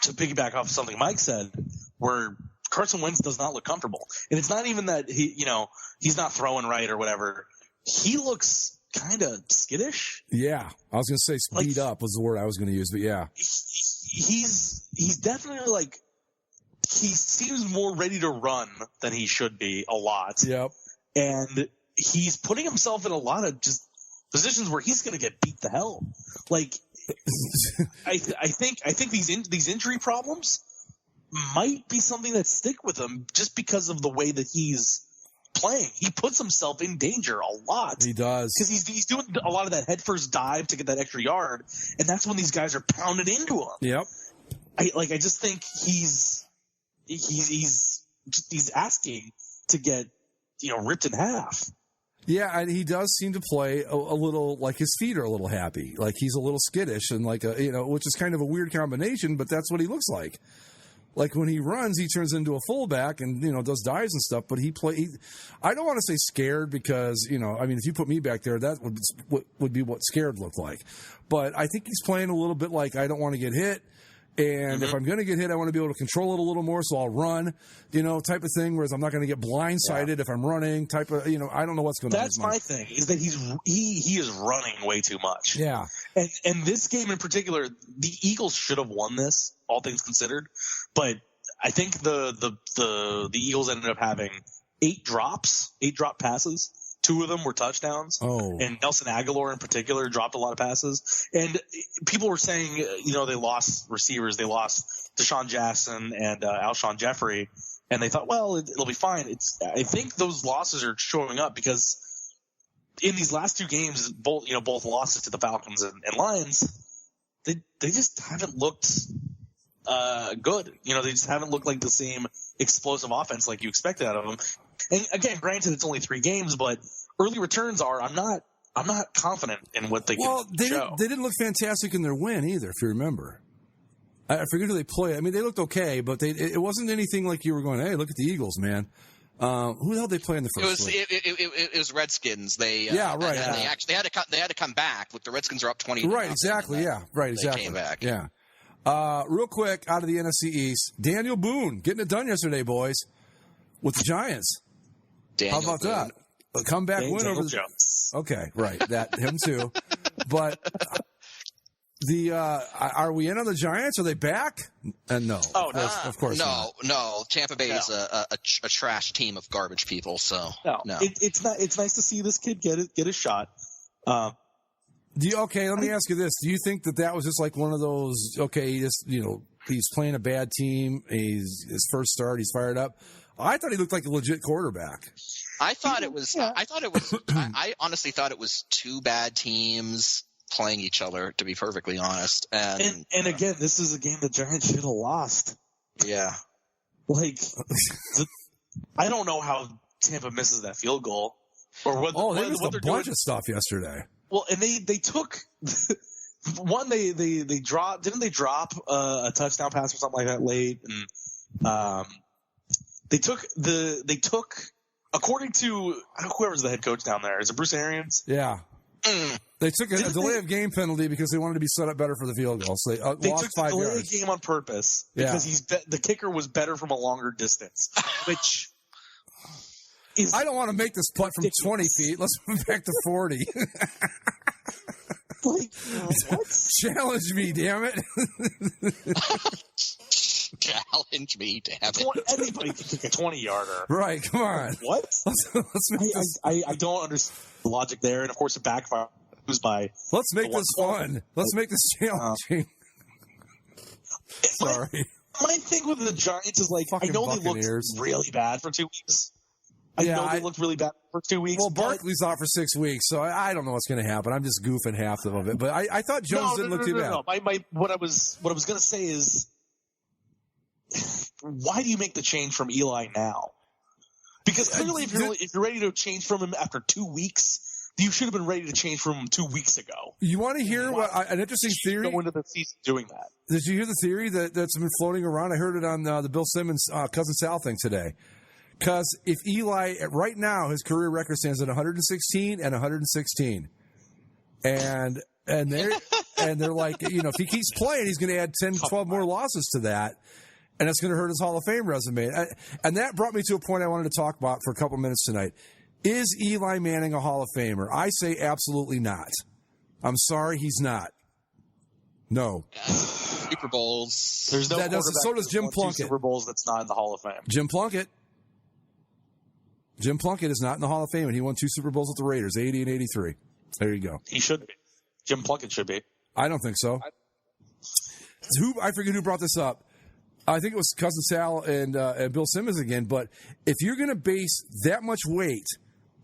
to piggyback off something Mike said, where Carson Wentz does not look comfortable, and it's not even that he's not throwing right or whatever. He looks kind of skittish.
Yeah, I was going to say speed up was the word I was going to use, but yeah,
he's definitely he seems more ready to run than he should be a lot.
Yep,
and he's putting himself in a lot of just positions where he's going to get beat the hell. I think these injury problems might be something that stick with him just because of the way that he's playing. He puts himself in danger a lot.
He does,
because he's doing a lot of that headfirst dive to get that extra yard, and that's when these guys are pounding into him.
Yep.
I just think he's asking to get ripped in half.
Yeah, and he does seem to play a little like his feet are a little happy, like he's a little skittish, and which is kind of a weird combination, but that's what he looks like. Like when he runs, he turns into a fullback and does dives and stuff. But I don't want to say scared, because if you put me back there, that would be what scared looked like. But I think he's playing a little bit like I don't want to get hit. And if I'm going to get hit, I want to be able to control it a little more, so I'll run, type of thing, whereas I'm not going to get blindsided if I'm running, type of, I don't know what's going on.
That's my thing, is that he is running way too much.
Yeah.
And this game in particular, the Eagles should have won this, all things considered, but I think the Eagles ended up having 8 drop passes. 2 of them were touchdowns.
Oh.
And Nelson Aguilar in particular dropped a lot of passes. And people were saying, they lost receivers. They lost Deshaun Jackson and Alshon Jeffrey. And they thought, well, it'll be fine. I think those losses are showing up because in these last 2 games, both losses to the Falcons and Lions, they just haven't looked good. They just haven't looked like the same explosive offense like you expected out of them. And again, granted, it's only 3 games, but early returns are. I'm not confident in what they can show.
They didn't look fantastic in their win either, if you remember. I forget who they played. I mean, they looked okay, but it wasn't anything like you were going, hey, look at the Eagles, man. Who the hell did they play in the first?
It was Redskins. They
right.
And they had to come back. Look, the Redskins are up 20.
Right, exactly. Yeah, right, exactly.
They came back.
Yeah. Real quick, out of the NFC East, Daniel Boone getting it done yesterday, boys, with the Giants. How about that? A comeback win over the Okay, right. That him too. But are we in on the Giants? Are they back? No.
Oh,
of course not.
No. Tampa Bay is a trash team of garbage people. So no.
It's not. It's nice to see this kid get a shot.
Let me ask you this: do you think that was just like one of those? Okay, he's playing a bad team. He's his first start. He's fired up. I thought he looked like a legit quarterback.
I thought it was. I honestly thought it was 2 bad teams playing each other, to be perfectly honest. And
again, this is a game the Giants should have lost.
Yeah.
Like, I don't know how Tampa misses that field goal. Or what,
they missed a bunch of stuff yesterday.
Well, and they took one. They dropped. Didn't they drop a touchdown pass or something like that late? And they took according to whoever's the head coach down there. Is it Bruce Arians?
Yeah. They took a delay of game penalty because they wanted to be set up better for the field goal. So they lost
took
5
the delay
yards.
of game on purpose because the kicker was better from a longer distance, which is
I don't want to make this putt from 20 feet. Let's move back to 40.
like, what?
Challenge me, damn it.
Challenge me, damn it.
Anybody can kick a 20-yarder.
Right, come on.
What?
Let's make this.
I don't understand the logic there, and of course it backfires by.
Let's make this fun. Let's make this challenging. Sorry.
My thing with the Giants is like,
Fucking
I know they
Buccaneers.
looked really bad for 2 weeks. I know they looked really bad for 2 weeks.
Well, Barkley's out for 6 weeks, so I don't know what's going to happen. I'm just goofing half of it, but I thought Jones didn't look too bad.
No. What I was going to say is, why do you make the change from Eli now? Because clearly, if you're ready to change from him after 2 weeks, you should have been ready to change from him 2 weeks ago.
You want to hear an interesting theory?
Go into the season doing that.
Did you hear the theory that's been floating around? I heard it on the Bill Simmons Cousin Sal thing today. Because if Eli, right now, his career record stands at 116 and 116. And they're like, if he keeps playing, he's going to add 10, 12 more losses to that. And that's going to hurt his Hall of Fame resume. And that brought me to a point I wanted to talk about for a couple minutes tonight. Is Eli Manning a Hall of Famer? I say absolutely not. I'm sorry, he's not. No.
Super Bowls.
There's no
so does Jim Plunkett.
Super Bowls that's not in the Hall of Fame.
Jim Plunkett is not in the Hall of Fame, and he won 2 Super Bowls with the Raiders, 80 and 83. There you go.
He should be. Jim Plunkett should be.
I don't think so. I forget who brought this up. I think it was Cousin Sal and Bill Simmons again. But if you're going to base that much weight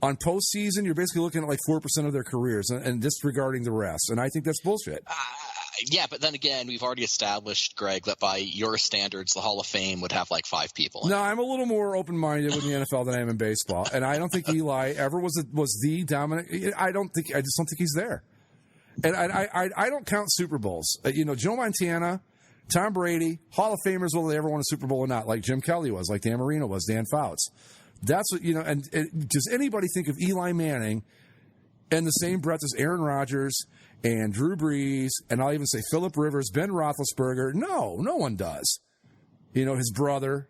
on postseason, you're basically looking at like 4% of their careers and disregarding the rest. And I think that's bullshit.
Yeah, but then again, we've already established, Greg, that by your standards, the Hall of Fame would have like 5 people.
No, I'm a little more open-minded with the NFL than I am in baseball, and I don't think Eli ever was the dominant. I just don't think he's there. And I don't count Super Bowls. Joe Montana, Tom Brady, Hall of Famers, whether they ever won a Super Bowl or not, like Jim Kelly was, like Dan Marino was, Dan Fouts. That's what And does anybody think of Eli Manning in the same breath as Aaron Rodgers and Drew Brees, and I'll even say Phillip Rivers, Ben Roethlisberger? No one does. His brother.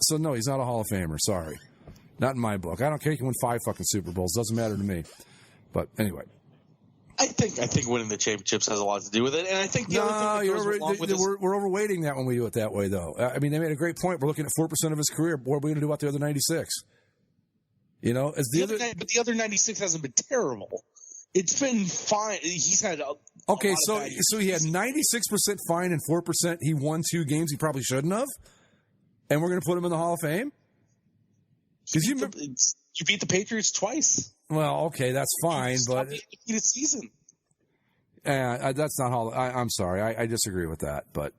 So no, he's not a Hall of Famer. Sorry, not in my book. I don't care. He can win 5 fucking Super Bowls. Doesn't matter to me. But anyway.
I think winning the championships has a lot to do with it, and I think the other thing that goes along with this,
we're overweighting that when we do it that way, though. I mean, they made a great point. We're looking at 4% of his career. What are we going to do about the other 96? But
the other 96 hasn't been terrible. It's been fine. He's had
so he had 96% fine and 4% he won 2 games he probably shouldn't have, and we're going to put him in the Hall of Fame because you
beat the Patriots twice.
Well, okay, that's fine, but
season.
That's not Hall. I'm sorry, I disagree with that, but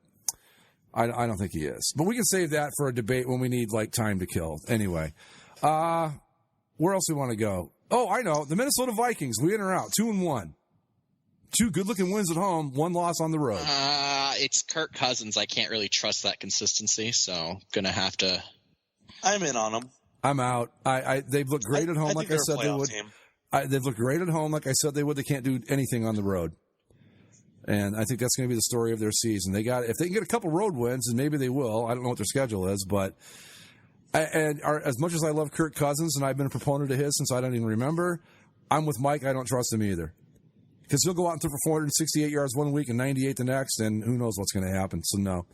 I don't think he is. But we can save that for a debate when we need time to kill. Anyway, where else do we want to go? Oh, I know. The Minnesota Vikings. We in or out? 2-1. 2 good-looking wins at home, 1 loss on the road.
It's Kirk Cousins. I can't really trust that consistency, so gonna have to.
I'm in on him.
I'm out. They've looked great at home, like I said they would. They've looked great at home, like I said they would. They can't do anything on the road, and I think that's going to be the story of their season. If they can get a couple road wins, and maybe they will. I don't know what their schedule is, but. As much as I love Kirk Cousins, and I've been a proponent of his since I don't even remember, I'm with Mike. I don't trust him either. Because he'll go out and throw for 468 yards one week and 98 the next, and who knows what's going to happen. So, no.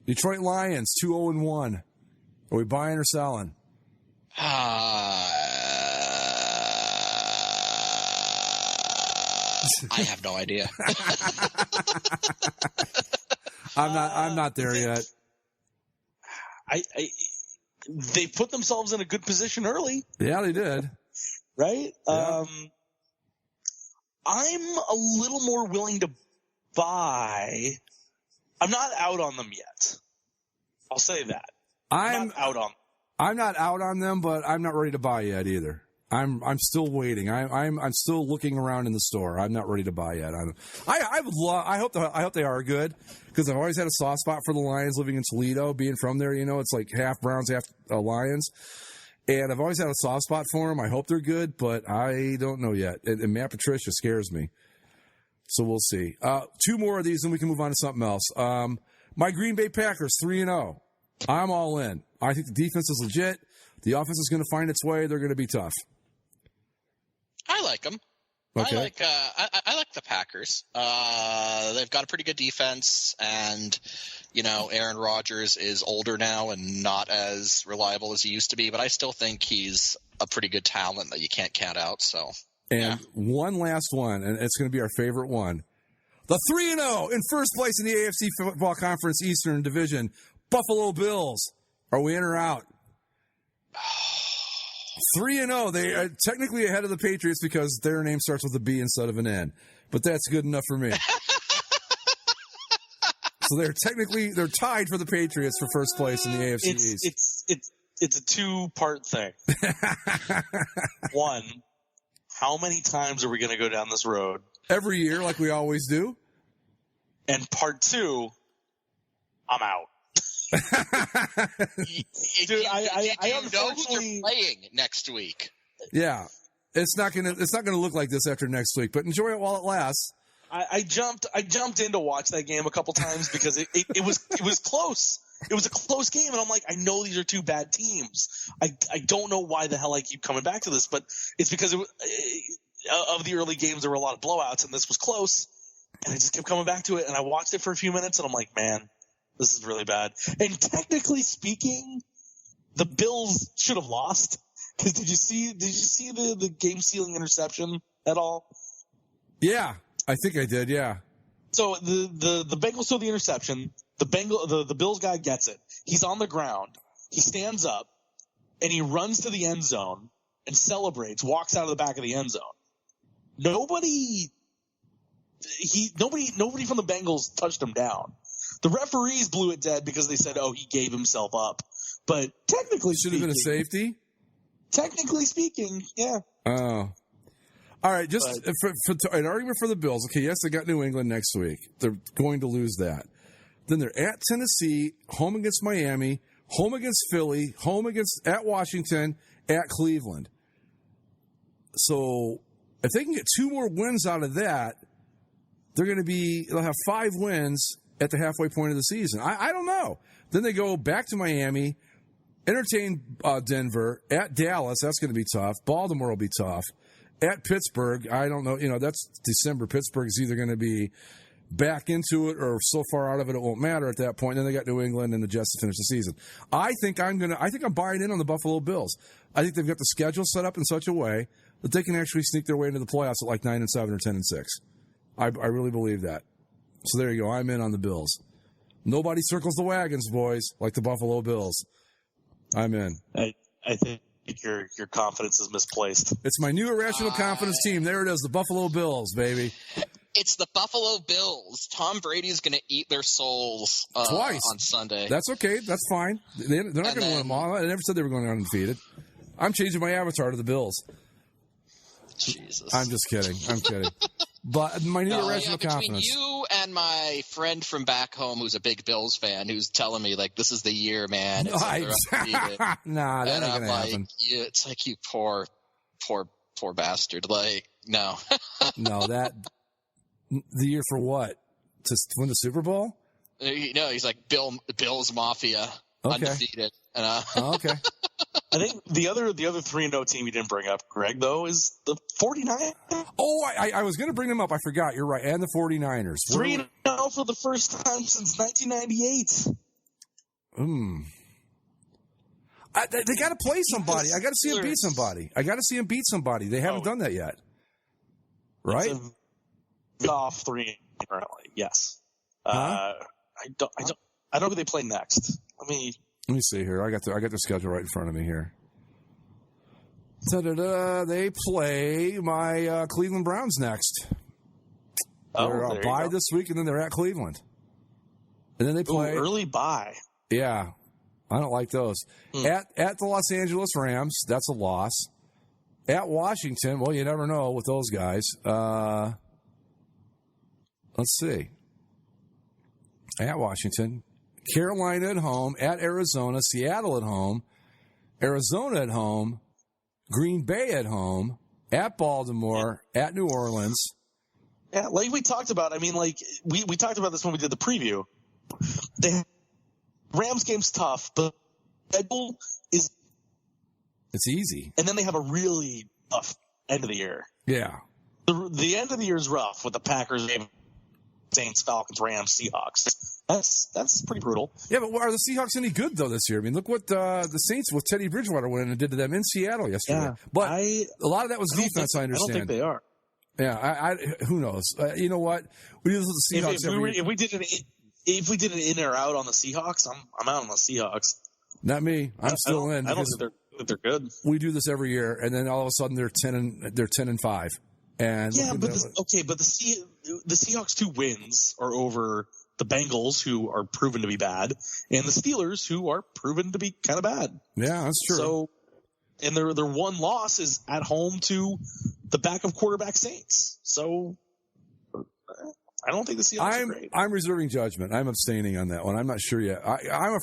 Detroit Lions, 2-0-1. Are we buying or selling?
I have no idea.
I'm not there yet.
They put themselves in a good position early.
Yeah, they did.
Right?
Yeah.
I'm a little more willing to buy. I'm not out on them yet. I'll say that.
I'm
not out on
them, but I'm not ready to buy yet either. I'm still waiting. I'm still looking around in the store. I'm not ready to buy yet. I hope they are good, because I've always had a soft spot for the Lions. Living in Toledo, being from there, it's like half Browns, half Lions, and I've always had a soft spot for them. I hope they're good, but I don't know yet. And Matt Patricia scares me, so we'll see. 2 more of these, and we can move on to something else. My Green Bay Packers 3-0. I'm all in. I think the defense is legit. The offense is going to find its way. They're going to be tough.
I like them.
Okay.
I like the Packers. They've got a pretty good defense, and Aaron Rodgers is older now and not as reliable as he used to be. But I still think he's a pretty good talent that you can't count out. So,
one last one, and it's going to be our favorite one: the 3-0 in first place in the AFC Football Conference Eastern Division, Buffalo Bills. Are we in or out? 3-0. They are technically ahead of the Patriots because their name starts with a B instead of an N. But that's good enough for me. So they're tied for the Patriots for first place in the AFC East.
It's a 2-part thing. One, how many times are we going to go down this road?
Every year, like we always do.
And part 2, I'm out.
Dude, I unfortunately know who they're playing next week.
Yeah, it's not gonna look like this after next week, but enjoy it while it lasts.
I jumped in to watch that game a couple times because it was close. It was a close game, and I'm like, I know these are 2 bad teams. I don't know why the hell I keep coming back to this, but it's because of the early games there were a lot of blowouts, and this was close, and I just kept coming back to it, and I watched it for a few minutes, and I'm like, man, this is really bad. And technically speaking, the Bills should have lost. Because did you see the game-sealing interception at all?
Yeah, I think I did. Yeah.
So the Bengals throw the interception. The Bills guy gets it. He's on the ground. He stands up and he runs to the end zone and celebrates. Walks out of the back of the end zone. Nobody from the Bengals touched him down. The referees blew it dead because they said, "Oh, he gave himself up." But technically,
should have been a safety.
Technically speaking, yeah.
Oh, all right. Just for an argument for the Bills. Okay, yes, they got New England next week. They're going to lose that. Then they're at Tennessee, home against Miami, home against Philly, at Washington, at Cleveland. So if they can get 2 more wins out of that, they'll have 5 wins at the halfway point of the season. I don't know. Then they go back to Miami, entertain Denver, at Dallas. That's going to be tough. Baltimore will be tough. At Pittsburgh, I don't know. That's December. Pittsburgh is either going to be back into it or so far out of it won't matter at that point. Then they got New England and the Jets to finish the season. I think I'm buying in on the Buffalo Bills. I think they've got the schedule set up in such a way that they can actually sneak their way into the playoffs at like 9-7 or 10-6. I really believe that. So there you go. I'm in on the Bills. Nobody circles the wagons, boys, like the Buffalo Bills. I'm in.
I think your confidence is misplaced.
It's my new irrational confidence team. There it is, the Buffalo Bills, baby.
It's the Buffalo Bills. Tom Brady's going to eat their souls
twice
on Sunday.
That's okay. That's fine. They're not going to win them all. I never said they were going undefeated. I'm changing my avatar to the Bills.
Jesus.
I'm just kidding. I'm kidding. But my new irrational confidence.
Between you and my friend from back home who's a big Bills fan who's telling me, like, this is the year, man.
Nah, that ain't going to happen.
It's like, you poor bastard. Like, no.
No, the year for what? To win the Super Bowl?
No, he's like Bills Mafia, undefeated.
Okay.
I think the other 3-0 team you didn't bring up, Greg, though, is the 49ers.
Oh, I was going to bring them up. I forgot. You're right. And the 49ers.
3-0 for the first time since 1998.
They got to play somebody. I got to see them beat somebody. They haven't done that yet. Right?
Off 3 currently. Yes.
Huh?
I don't know who they play next. Let me
see here. I got their schedule right in front of me here. They play my Cleveland Browns next. They're a bye this week, and then they're at Cleveland. And then they play
early bye.
Yeah, I don't like those. At the Los Angeles Rams, that's a loss. At Washington, well, you never know with those guys. Let's see. At Washington, Carolina at home, at Arizona, Seattle at home, Arizona at home, Green Bay at home, at Baltimore, at New Orleans.
Yeah, like we talked about. I mean, like we talked about this when we did the preview. The Rams game's tough, but schedule is
it's easy.
And then they have a really tough end of the year.
Yeah.
The end of the year is rough with the Packers, Saints, Falcons, Rams, Seahawks. That's pretty brutal.
Yeah, but are the Seahawks any good, though, this year? I mean, look what the Saints with Teddy Bridgewater went in and did to them in Seattle yesterday. Yeah, but a lot of that was defense, I understand.
I don't think they are.
Yeah, who knows? You know what? We do this with the Seahawks
if we did an in or out on the Seahawks, I'm out on the Seahawks.
Not me. I'm still in.
I don't think they're good.
We do this every year, and then all of a sudden they're 10-5. And
yeah, but the Seahawks' 2 wins are over the Bengals, who are proven to be bad, and the Steelers, who are proven to be kind of bad.
Yeah, that's true.
So, and their one loss is at home to the backup quarterback Saints. So, I don't think the Seahawks are great.
I'm reserving judgment. I'm abstaining on that one. I'm not sure yet. I'm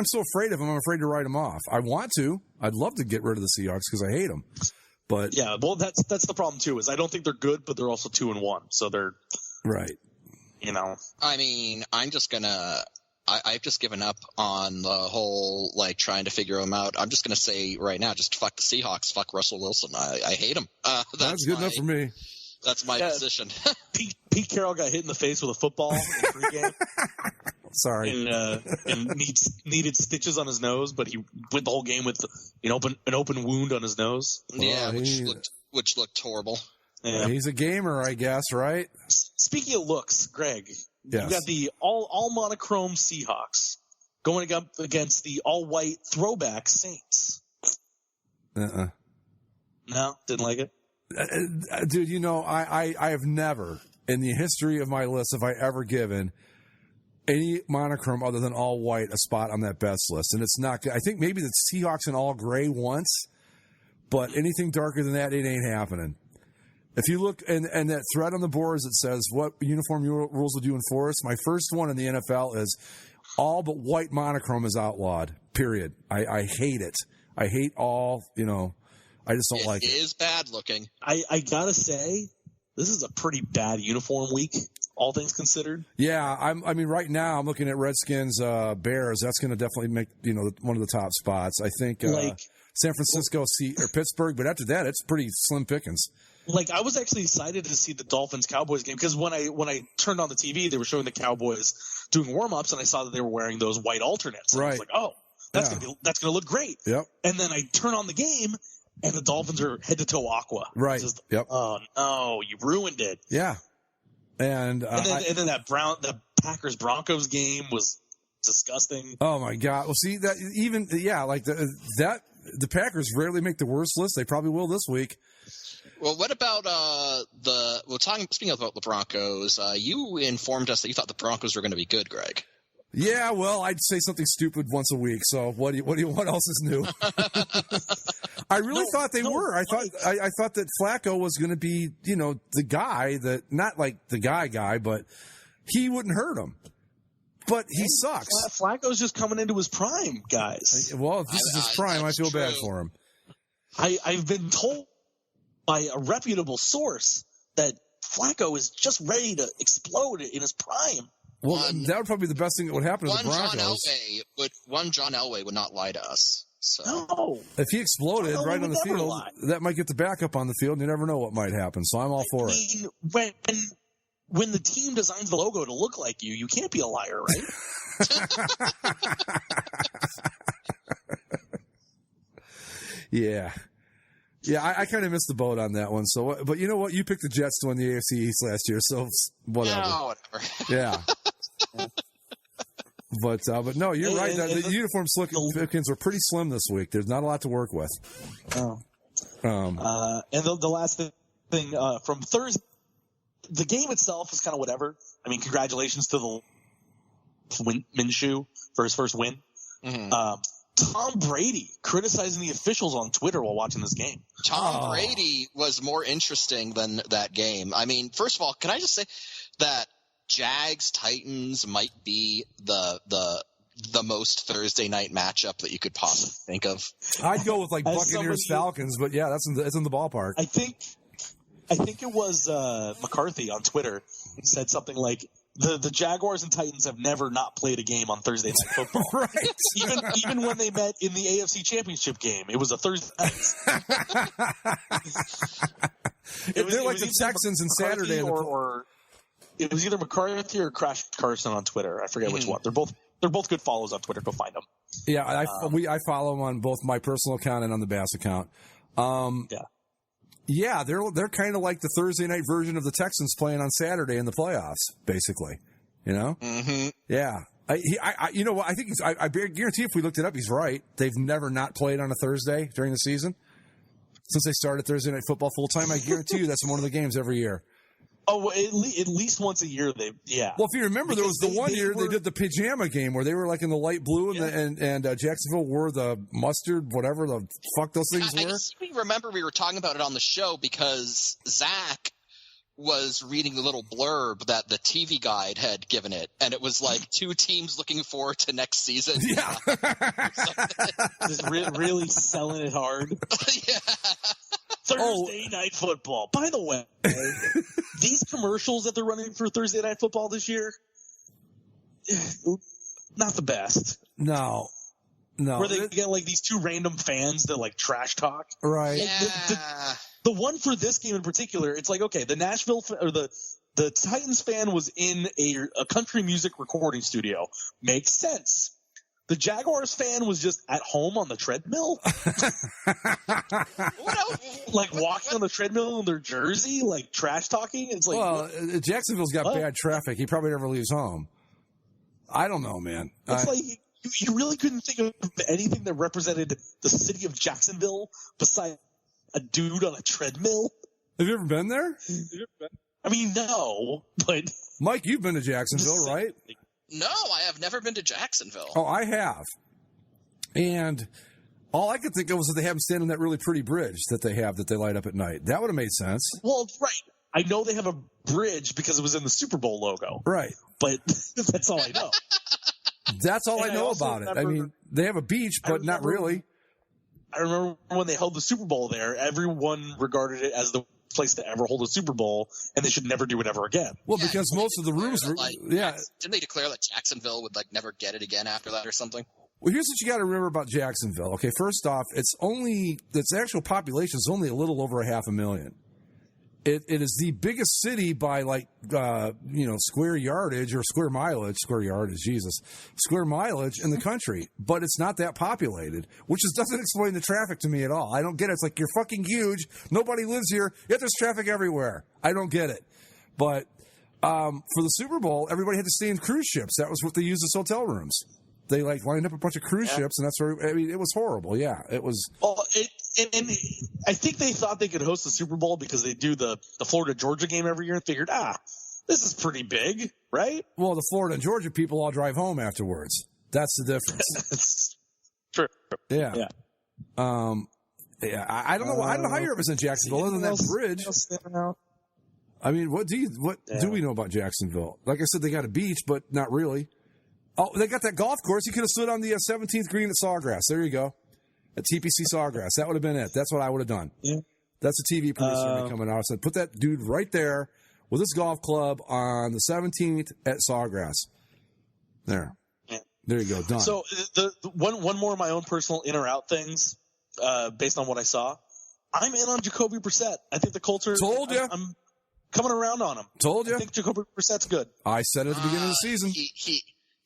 so afraid of them. I'm afraid to write them off. I want to. I'd love to get rid of the Seahawks because I hate them. But
yeah, well, that's the problem too. Is I don't think they're good, but they're also 2-1, so they're
right.
You know,
I mean, I've just given up on the whole like trying to figure them out. I'm just gonna say right now, just fuck the Seahawks, fuck Russell Wilson. I hate him.
That's good enough for me.
That's my position.
Pete Carroll got hit in the face with a football in the pregame.
Sorry.
And needed stitches on his nose, but he went the whole game with an open wound on his nose.
Yeah, which looked horrible.
Yeah.
He's a gamer, I guess, right?
Speaking of looks, Greg,
yes.
You got the all monochrome Seahawks going up against the all white throwback Saints. No, didn't like it.
Dude, you know, I have never in the history of my list have I ever given any monochrome other than all white a spot on that best list, and it's not good. I think maybe the Seahawks in all gray once, but anything darker than that, it ain't happening. If you look and that thread on the boards that says what uniform rules would you enforce, my first one in the NFL is all but white monochrome is outlawed. Period. I hate it. I hate all. You know, I just don't like it.
It is bad looking.
I gotta say, this is a pretty bad uniform week, all things considered.
Yeah, I mean, right now I'm looking at Redskins, Bears. That's going to definitely make one of the top spots. I think San Francisco, or Pittsburgh, but after that, it's pretty slim pickings.
Like, I was actually excited to see the Dolphins-Cowboys game because when I turned on the TV, they were showing the Cowboys doing warm-ups, and I saw that they were wearing those white alternates. And I was like, oh, that's gonna look great.
Yep. And
then I turn on the game, and the Dolphins are head-to-toe aqua.
Right. Yep.
Oh, no, you ruined it.
Yeah. And
then the Packers-Broncos game was disgusting.
Oh, my God. Well, see, the Packers rarely make the worst list. They probably will this week.
Well, what about speaking about the Broncos, you informed us that you thought the Broncos were going to be good, Greg.
Yeah, well, I'd say something stupid once a week. So what else is new? I really thought they were. I thought that Flacco was going to be, the guy that not like the guy, but he wouldn't hurt him. But he sucks.
Flacco's just coming into his prime, guys.
Well, if this is his prime, I feel bad for him.
I've been told by a reputable source that Flacco is just ready to explode in his prime.
Well, that would probably be the best thing that would happen to the Broncos.
John Elway would not lie to us. So.
No.
If he exploded right on the field, that might get the backup on the field, and you never know what might happen. So I'm all for
it. When the team designs the logo to look like you can't be a liar, right?
Yeah. Yeah, I kind of missed the boat on that one. So, but you know what? You picked the Jets to win the AFC East last year, so whatever.
No, whatever.
Yeah. But no, you're right. The uniform pickings were pretty slim this week. There's not a lot to work with.
Oh. And the last thing from Thursday, the game itself is kind of whatever. I mean, congratulations to the Minshew for his first win. Tom Brady criticizing the officials on Twitter while watching this game.
Tom Brady was more interesting than that game. I mean, first of all, can I just say that Jags Titans might be the most Thursday night matchup that you could possibly think of.
I'd go with like Buccaneers Falcons, but yeah, that's in the ballpark.
I think it was McCarthy on Twitter said something like the Jaguars and Titans have never not played a game on Thursday night football.
Right.
Even when they met in the AFC Championship game, it was a Thursday night.
They're like the Texans and Saturday
or it was either McCarthy or Crash Carson on Twitter. I forget which one. They're both good follows on Twitter. Go find them.
Yeah, I follow them on both my personal account and on the Bass account. Yeah, they're kind of like the Thursday night version of the Texans playing on Saturday in the playoffs, basically. You know? Mm-hmm. Yeah. You know what? I think I guarantee if we looked it up, he's right. They've never not played on a Thursday during the season since they started Thursday night football full time. I guarantee you that's one of the games every year.
Oh, at least once a year, yeah.
Well, if you remember, there was the one year they did the pajama game where they were like in the light blue and Jacksonville wore the mustard, whatever the fuck those things were. I
just remember we were talking about it on the show because Zach was reading the little blurb that the TV guide had given it, and it was like 2 teams looking forward to next season.
Yeah.
Just really selling it hard.
Yeah.
Thursday night football. By the way, these commercials that they're running for Thursday night football this year, not the best.
No.
Where they get like these 2 random fans that like trash talk.
Right.
Yeah.
The one for this game in particular, it's like, okay, the Nashville or the Titans fan was in a country music recording studio. Makes sense. The Jaguars fan was just at home on the treadmill. Like walking on the treadmill in their jersey, like trash talking. It's like,
well, Jacksonville's got bad traffic. He probably never leaves home. I don't know, man.
It's like you really couldn't think of anything that represented the city of Jacksonville besides a dude on a treadmill.
Have you ever been there?
I mean, no, but
Mike, you've been to Jacksonville, right?
No, I have never been to Jacksonville.
Oh, I have. And all I could think of was that they have them stand on that really pretty bridge that they have that they light up at night. That would have made sense.
Well, right. I know they have a bridge because it was in the Super Bowl logo.
Right.
But that's all I know.
That's all I know about it. I mean, they have a beach, but not really.
I remember when they held the Super Bowl there, everyone regarded it as the place to ever hold a Super Bowl, and they should never do it ever again.
Well, because most of the rooms were,
didn't they declare that Jacksonville would like never get it again after that or something?
Well, here's what you got to remember about Jacksonville. Okay, first off, its actual population is only a little over 500,000. It is the biggest city by square yardage or square mileage in the country, but it's not that populated, which doesn't explain the traffic to me at all. I don't get it. It's like, you're fucking huge. Nobody lives here, yet there's traffic everywhere. I don't get it. But for the Super Bowl, everybody had to stay in cruise ships. That was what they used as hotel rooms. They lined up a bunch of cruise ships, and that's where, I mean, it was horrible. Yeah, it was.
Well, and I think they thought they could host the Super Bowl because they do the Florida-Georgia game every year and figured, this is pretty big, right?
Well, the Florida and Georgia people all drive home afterwards. That's the difference.
True.
Yeah. Yeah. I don't know. I don't know how you represent Jacksonville other than that bridge. I mean, what do we know about Jacksonville? Like I said, they got a beach, but not really. Oh, they got that golf course. You could have stood on the 17th green at Sawgrass. There you go. At TPC Sawgrass. That would have been it. That's what I would have done. Yeah. That's a TV producer coming out. I said, put that dude right there with his golf club on the 17th at Sawgrass. There. Yeah. There you go. Done.
So the one more of my own personal in or out things based on what I saw. I'm in on Jacoby Brissett. I think the Colts are.
Told you.
I'm coming around on him.
Told you.
I think Jacoby Brissett's good.
I said at the beginning of the season.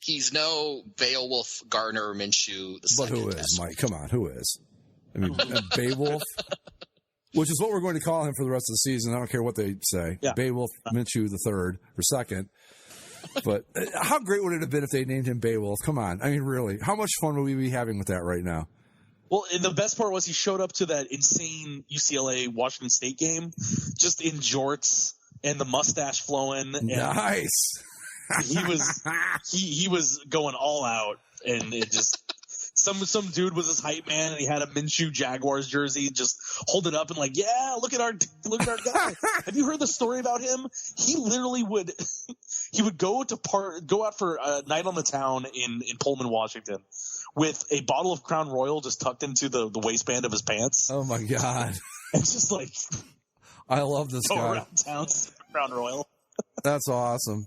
He's no Beowulf, Gardner Minshew.
But who is, Mike? Come on, who is? I mean, Beowulf, which is what we're going to call him for the rest of the season. I don't care what they say. Yeah. Beowulf Minshew the third or second. But how great would it have been if they named him Beowulf? Come on. I mean, really, how much fun would we be having with that right now?
Well, and the best part was he showed up to that insane UCLA Washington State game just in jorts and the mustache flowing. And
nice.
He was going all out, and it just
some dude was his hype man, and he had a Minshew Jaguars jersey, just hold it up and like, yeah, look at our guy. Have you heard the story about him? He literally would go out for a night on the town in Pullman, Washington, with a bottle of Crown Royal just tucked into the waistband of his pants.
Oh my God!
And just like,
I love this guy.
Around town, Crown Royal.
That's awesome.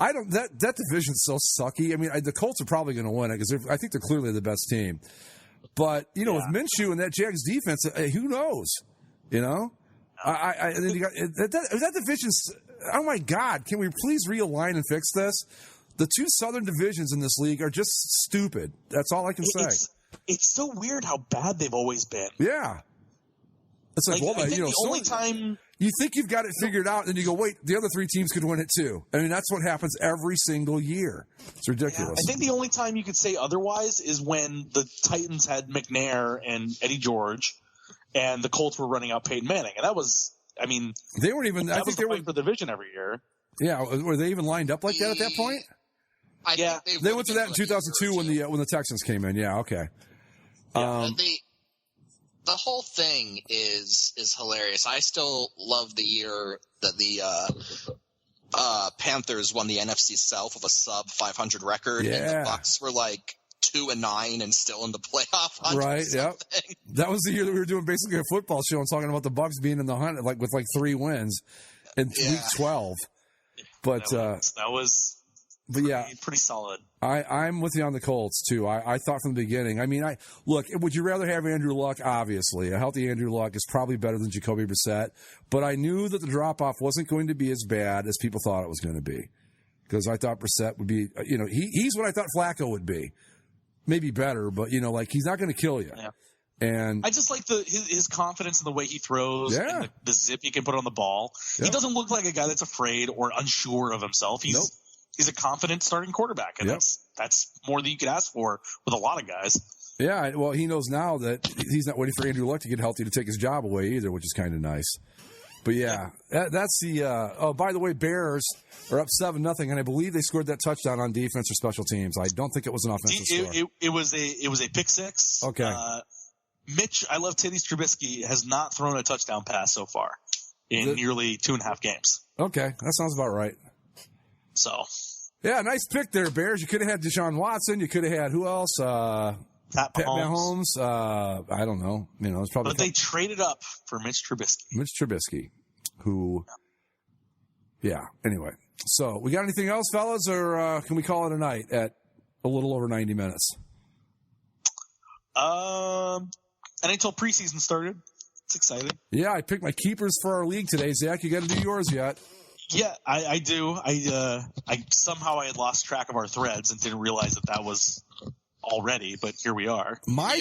I don't. That division's so sucky. I mean, the Colts are probably going to win it because I think they're clearly the best team. But with Minshew and that Jags defense, who knows? And then you got that division's. Oh my God! Can we please realign and fix this? The two Southern divisions in this league are just stupid. That's all I can say.
It's so weird how bad they've always been.
Yeah. It's like well,
I think the only time.
You think you've got it figured out, and then you go, wait, the other three teams could win it too. I mean, that's what happens every single year. It's ridiculous.
Yeah, I think the only time you could say otherwise is when the Titans had McNair and Eddie George, and the Colts were running out Peyton Manning. And that was, I mean,
they weren't even. I think they were
for the division every year.
Yeah, were they even lined up like that at that point?
I think
they went to that in 2002 when the Texans came in. Yeah, okay.
The whole thing is hilarious. I still love the year that the Panthers won the NFC South with a sub 500 record, and the Bucs were like 2-9 and still in the playoff hunt.
Right. Yep. That was the year that we were doing basically a football show and talking about the Bucs being in the hunt, like with 3 wins in week 12. But
that was.
But yeah,
pretty solid.
I'm with you on the Colts too. I thought from the beginning. I mean, look. Would you rather have Andrew Luck? Obviously, a healthy Andrew Luck is probably better than Jacoby Brissett. But I knew that the drop off wasn't going to be as bad as people thought it was going to be, because I thought Brissett would be. He's what I thought Flacco would be. Maybe better, but he's not going to kill you. Yeah. And
I just like his confidence in the way he throws, and the zip he can put on the ball. Yeah. He doesn't look like a guy that's afraid or unsure of himself. He's a confident starting quarterback, and that's more than you could ask for with a lot of guys.
Yeah, well, he knows now that he's not waiting for Andrew Luck to get healthy to take his job away either, which is kind of nice. But that's the. Oh, by the way, Bears are up 7-0, and I believe they scored that touchdown on defense or special teams. I don't think it was an offensive score.
It was a pick six.
Okay.
Mitch, I love Teddy Trubisky, has not thrown a touchdown pass so far in nearly 2.5 games.
Okay, that sounds about right.
So.
Yeah, nice pick there, Bears. You could have had Deshaun Watson. You could have had who else?
Pat Mahomes.
I don't know. It's probably.
But they traded up for Mitch Trubisky. Who? Yeah. Anyway, so we got anything else, fellas, or can we call it a night at a little over 90 minutes? And until preseason started, it's exciting.
Yeah, I picked my keepers for our league today. Zach, you got to do yours yet?
Yeah, I do. I somehow I had lost track of our threads and didn't realize that was already, but here we are.
My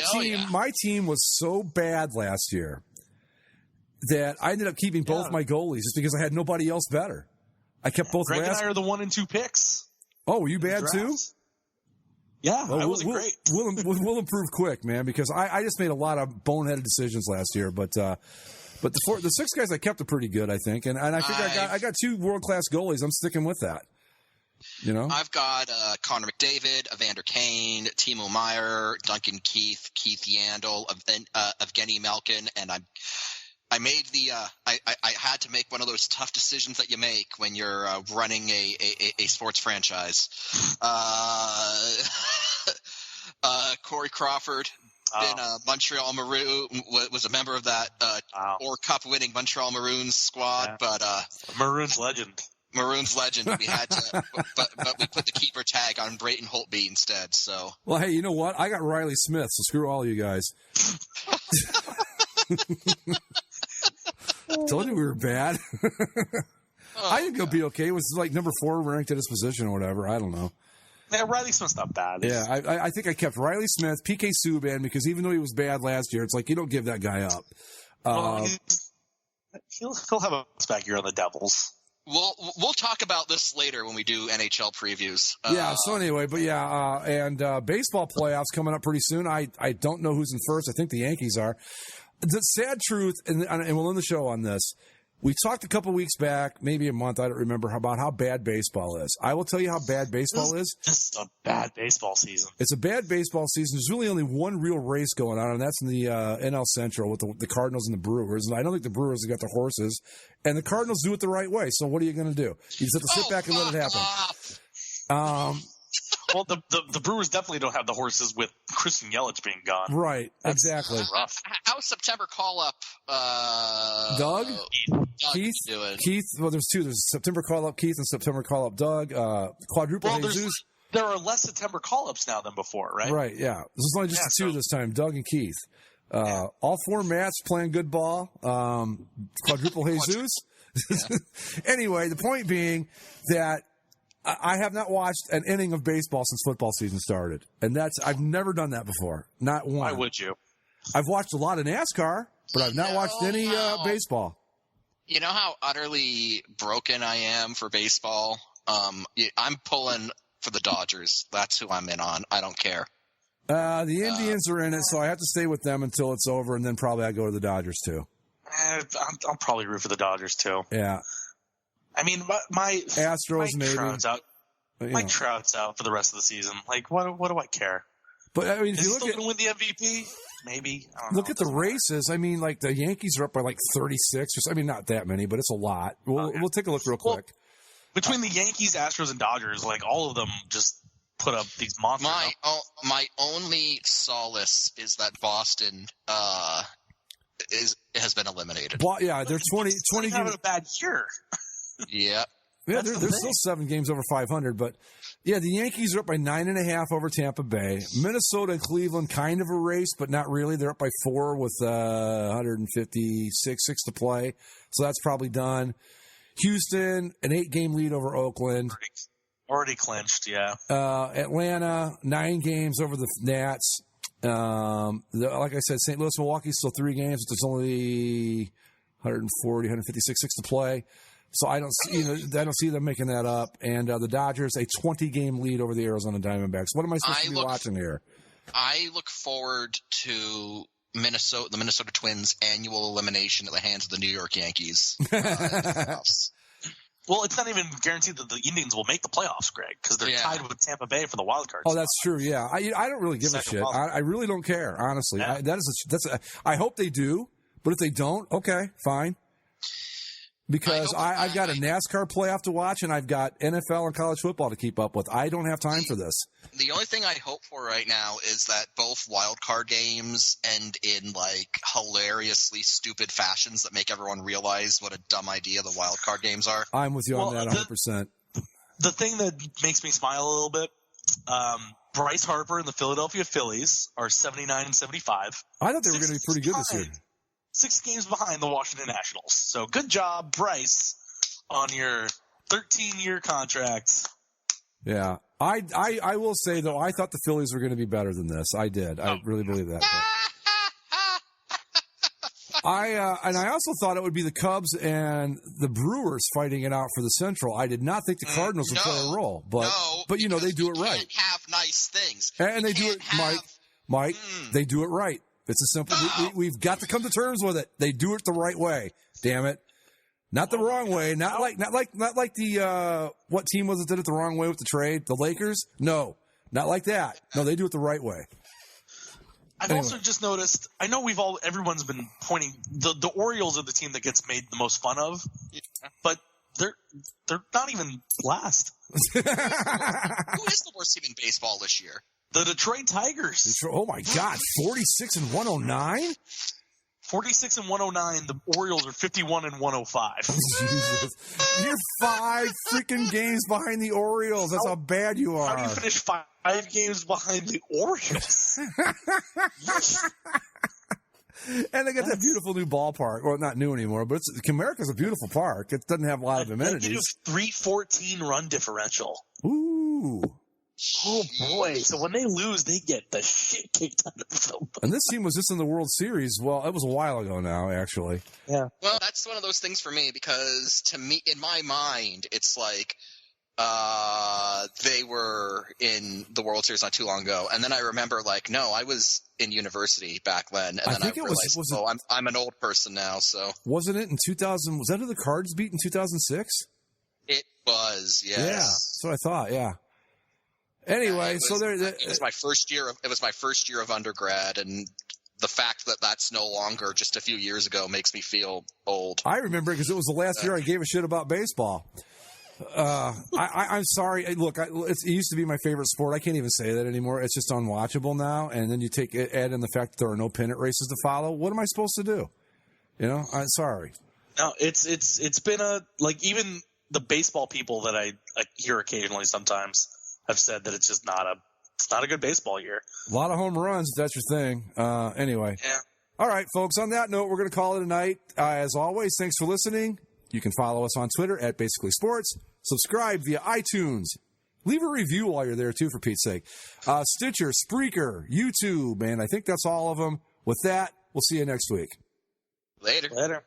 team was so bad last year that I ended up keeping both my goalies just because I had nobody else better. I kept both.
Greg and I are the 1 and 2 picks.
Oh, were you bad too?
Yeah, I wasn't great.
We'll improve quick, man, because I just made a lot of boneheaded decisions last year, but the 6 guys I kept are pretty good, I think, and I think I got 2 world-class goalies. I'm sticking with that.
I've got Connor McDavid, Evander Kane, Timo Meyer, Duncan Keith, Keith Yandel, Evgeny Malkin, and I made I had to make one of those tough decisions that you make when you're running a sports franchise. Corey Crawford. Been a Montreal Maroon, was a member of that Orr Cup winning Montreal Maroons squad, but
Maroons legend.
We had to, but we put the keeper tag on Brayton Holtby instead. So,
well, hey, you know what? I got Riley Smith, so screw all you guys. Told you we were bad. I think he'll be okay. It was like number 4 ranked at his position or whatever. I don't know.
Yeah, Riley Smith's not bad.
Yeah, I think I kept Riley Smith, PK Subban, because even though he was bad last year, it's like you don't give that guy up.
He'll have a back here on the Devils.
We'll talk about this later when we do NHL previews.
So anyway, but and baseball playoffs coming up pretty soon. I don't know who's in first. I think the Yankees are. The sad truth, and we'll end the show on this, We talked a couple weeks back, maybe a month, I don't remember, about how bad baseball is. I will tell you how bad baseball is.
Just a bad baseball season.
It's a bad baseball season. There's really only one real race going on, and that's in the NL Central with the Cardinals and the Brewers. And I don't think the Brewers have got the horses, and the Cardinals do it the right way. So what are you going to do? You just have to sit back and let it happen.
Well, the Brewers definitely don't have the horses with Christian Yelich being gone.
Right, exactly.
Rough. How's September call-up?
Doug?
Keith doing?
Keith, well, there's two. There's September call-up Keith and September call-up Doug. Quadruple Jesus.
There are less September call-ups now than before, right?
Right, yeah. This is only just the two this time, Doug and Keith. All four Matts playing good ball. Quadruple Jesus. Yeah. Anyway, the point being that I have not watched an inning of baseball since football season started. And I've never done that before. Not one.
Why would you?
I've watched a lot of NASCAR, but I've not watched any baseball.
You know how utterly broken I am for baseball? I'm pulling for the Dodgers. That's who I'm in on. I don't care.
The Indians are in it, so I have to stay with them until it's over, and then probably I go to the Dodgers, too.
I'll probably root for the Dodgers, too.
Yeah.
I mean, my
Astros, maybe.
Trout's out for the rest of the season. Like, what do I care?
But I mean, if
Is
you
he
look
still
at
going to win the MVP? Maybe. I don't
look
know.
at the races. I mean, like the Yankees are up by like 36. I mean, not that many, but it's a lot. We'll take a look real quick.
Between the Yankees, Astros, and Dodgers, like all of them just put up these monsters.
My only solace is that Boston has been eliminated.
Yeah, they're 20
having a bad year.
Yeah.
Yeah, they're still 7 games over 500, but yeah, the Yankees are up by 9.5 over Tampa Bay. Minnesota and Cleveland kind of a race, but not really. They're up by 4 with 156 to play, so that's probably done. Houston, an 8-game lead over Oakland.
Already clinched, yeah.
Atlanta, 9 games over the Nats. Like I said, St. Louis, Milwaukee, still 3 games. There's only 156 to play. So I don't see them making that up. And the Dodgers, a 20-game lead over the Arizona Diamondbacks. What am I supposed to be watching here?
I look forward to the Minnesota Twins' annual elimination at the hands of the New York Yankees.
Well, it's not even guaranteed that the Indians will make the playoffs, Greg, because they're tied with Tampa Bay for the wild card.
Oh, that's true. Yeah, I don't really give a shit. I really don't care, honestly.
Yeah.
I hope they do, but if they don't, okay, fine. Because I've got a NASCAR playoff to watch, and I've got NFL and college football to keep up with. I don't have time for this.
The only thing I hope for right now is that both wild card games end in like hilariously stupid fashions that make everyone realize what a dumb idea the wild card games are.
I'm with you on that 100%.
The thing that makes me smile a little bit, Bryce Harper and the Philadelphia Phillies are 79 and 75.
I thought they were going to be pretty good this year.
6 games behind the Washington Nationals. So good job, Bryce, on your 13-year contract.
Yeah. I will say, though, I thought the Phillies were going to be better than this. I did. I really believe that. And I also thought it would be the Cubs and the Brewers fighting it out for the Central. I did not think the Cardinals would play a role. But you know, they do it right.
Have nice things.
And they do it, Mike, they do it right. It's a simple. We've got to come to terms with it. They do it the right way. Damn it, not the wrong way. Not like the what team was it did it the wrong way with the trade? The Lakers? No, not like that. No, they do it the right way.
I've also just noticed. I know everyone's been pointing. The Orioles are the team that gets made the most fun of, but they're not even last.
Who is the worst team in baseball this year?
The Detroit Tigers.
Oh, my God. 46 and 109?
46 and 109. The Orioles are 51 and 105.
Jesus. You're 5 freaking games behind the Orioles. That's how bad you are.
How do you finish 5 games behind the Orioles?
And they got that beautiful new ballpark. Well, not new anymore, but Comerica's a beautiful park. It doesn't have a lot of amenities.
-314 run differential.
Ooh.
Oh, boy. So when they lose, they get the shit kicked out of them.
And this team was just in the World Series. Well, it was a while ago now, actually.
Yeah.
Well, that's one of those things for me because to me, in my mind, it's like they were in the World Series not too long ago, and then I remember no, I was in university back then, and then I realized, I'm an old person now. So
wasn't it in 2000? Was that who the Cards beat in 2006?
It was, yes.
Yeah, that's what I thought. Yeah. Anyway,
it was my first year of undergrad, and the fact that that's no longer just a few years ago makes me feel old.
I remember because it was the last year I gave a shit about baseball. I'm sorry. Look, it used to be my favorite sport. I can't even say that anymore. It's just unwatchable now. And then you add in the fact that there are no pennant races to follow. What am I supposed to do? I'm sorry.
No, it's been even the baseball people that I hear occasionally sometimes have said that it's just not a good baseball year.
A lot of home runs, if that's your thing. Anyway.
Yeah.
All right, folks. On that note, we're going to call it a night. As always, thanks for listening. You can follow us on Twitter at Basically Sports. Subscribe via iTunes. Leave a review while you're there, too, for Pete's sake. Stitcher, Spreaker, YouTube, and I think that's all of them. With that, we'll see you next week.
Later.